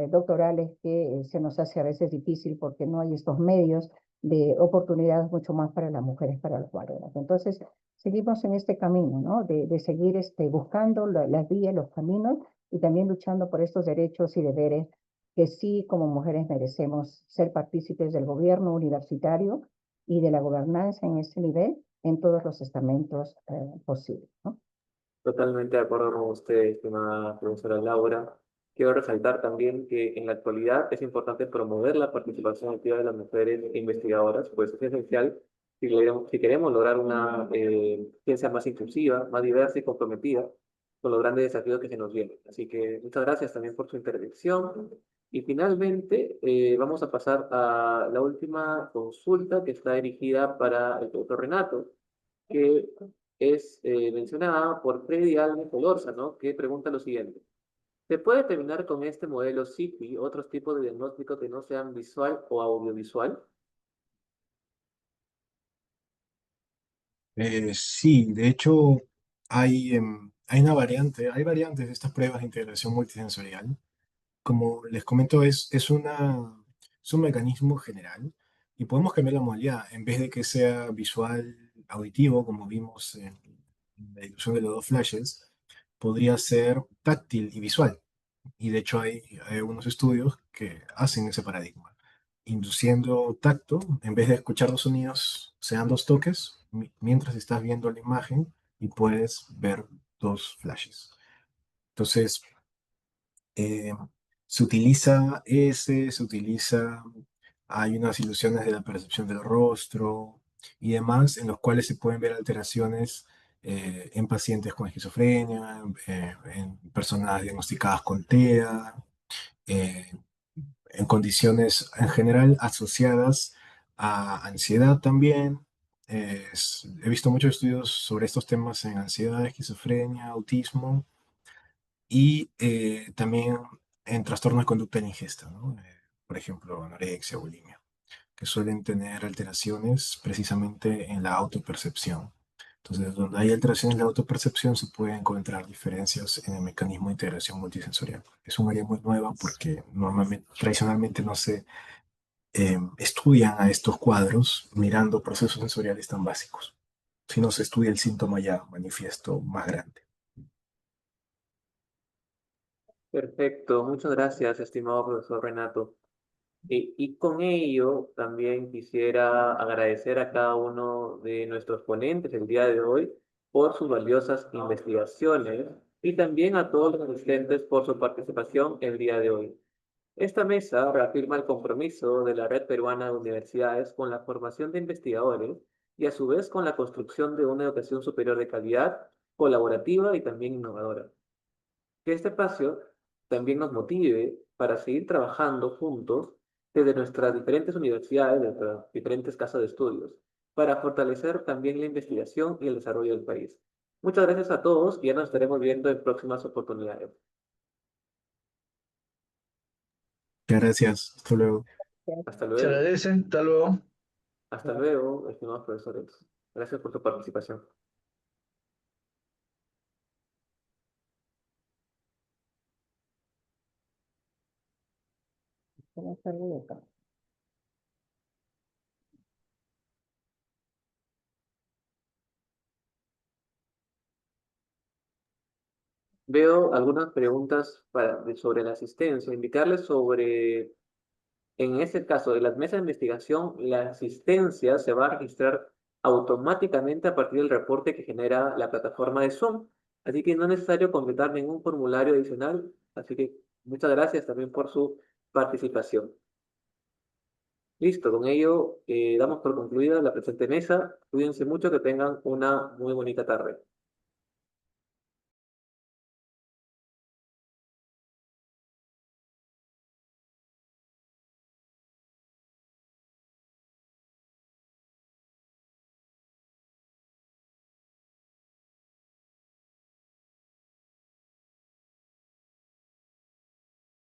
doctorales, que se nos hace a veces difícil porque no hay estos medios de oportunidades mucho más para las mujeres, para los varones. Entonces, seguimos en este camino, ¿no? De seguir buscando las vías, los caminos, y también luchando por estos derechos y deberes que sí, como mujeres, merecemos ser partícipes del gobierno universitario y de la gobernanza en este nivel, en todos los estamentos posibles, ¿no? Totalmente de acuerdo con usted, estimada profesora Laura. Quiero resaltar también que en la actualidad es importante promover la participación activa de las mujeres investigadoras, pues es esencial si queremos lograr una ciencia más inclusiva, más diversa y comprometida con los grandes desafíos que se nos vienen. Así que muchas gracias también por su intervención. Y finalmente vamos a pasar a la última consulta, que está dirigida para el doctor Renato, que es mencionada por Freddy Alves ¿no? Que pregunta lo siguiente: ¿se puede terminar con este modelo CIPI otros tipos de diagnóstico que no sean visual o audiovisual? Sí, de hecho hay una variante, hay variantes de estas pruebas de integración multisensorial. Como les comento, es un mecanismo general y podemos cambiar la modalidad. En vez de que sea visual, auditivo, como vimos en la ilusión de los 2 flashes, podría ser táctil y visual. Y de hecho hay algunos estudios que hacen ese paradigma, induciendo tacto. En vez de escuchar los sonidos, sean 2 toques, mientras estás viendo la imagen, y puedes ver 2 flashes. Entonces, eh, se utiliza, hay unas ilusiones de la percepción del rostro y demás, en los cuales se pueden ver alteraciones en pacientes con esquizofrenia, en personas diagnosticadas con TEA, eh, en condiciones en general asociadas a ansiedad también. He visto muchos estudios sobre estos temas en ansiedad, esquizofrenia, autismo, y también en trastornos de conducta de la ingesta, ¿no? Por ejemplo, anorexia, bulimia, que suelen tener alteraciones precisamente en la autopercepción. Entonces, donde hay alteraciones en la autopercepción, se pueden encontrar diferencias en el mecanismo de integración multisensorial. Es un área muy nueva porque normalmente, tradicionalmente no se estudian a estos cuadros mirando procesos sensoriales tan básicos, sino se estudia el síntoma ya manifiesto más grande. Perfecto, muchas gracias, estimado profesor Renato. Y con ello también quisiera agradecer a cada uno de nuestros ponentes el día de hoy por sus valiosas investigaciones y también a todos los asistentes por su participación el día de hoy. Esta mesa reafirma el compromiso de la Red Peruana de Universidades con la formación de investigadores y a su vez con la construcción de una educación superior de calidad, colaborativa y también innovadora. Que este espacio también nos motive para seguir trabajando juntos desde nuestras diferentes universidades, de nuestras diferentes casas de estudios, para fortalecer también la investigación y el desarrollo del país. Muchas gracias a todos y ya nos estaremos viendo en próximas oportunidades. Muchas gracias. Hasta luego. Hasta Se luego. agradece. Hasta luego. Hasta luego, estimados profesores. Gracias por su participación. Buenas tardes. Veo algunas preguntas sobre la asistencia. Indicarles sobre, en este caso de las mesas de investigación, la asistencia se va a registrar automáticamente a partir del reporte que genera la plataforma de Zoom. Así que no es necesario completar ningún formulario adicional. Así que muchas gracias también por su participación. Listo, con ello damos por concluida la presente mesa. Cuídense mucho, que tengan una muy bonita tarde.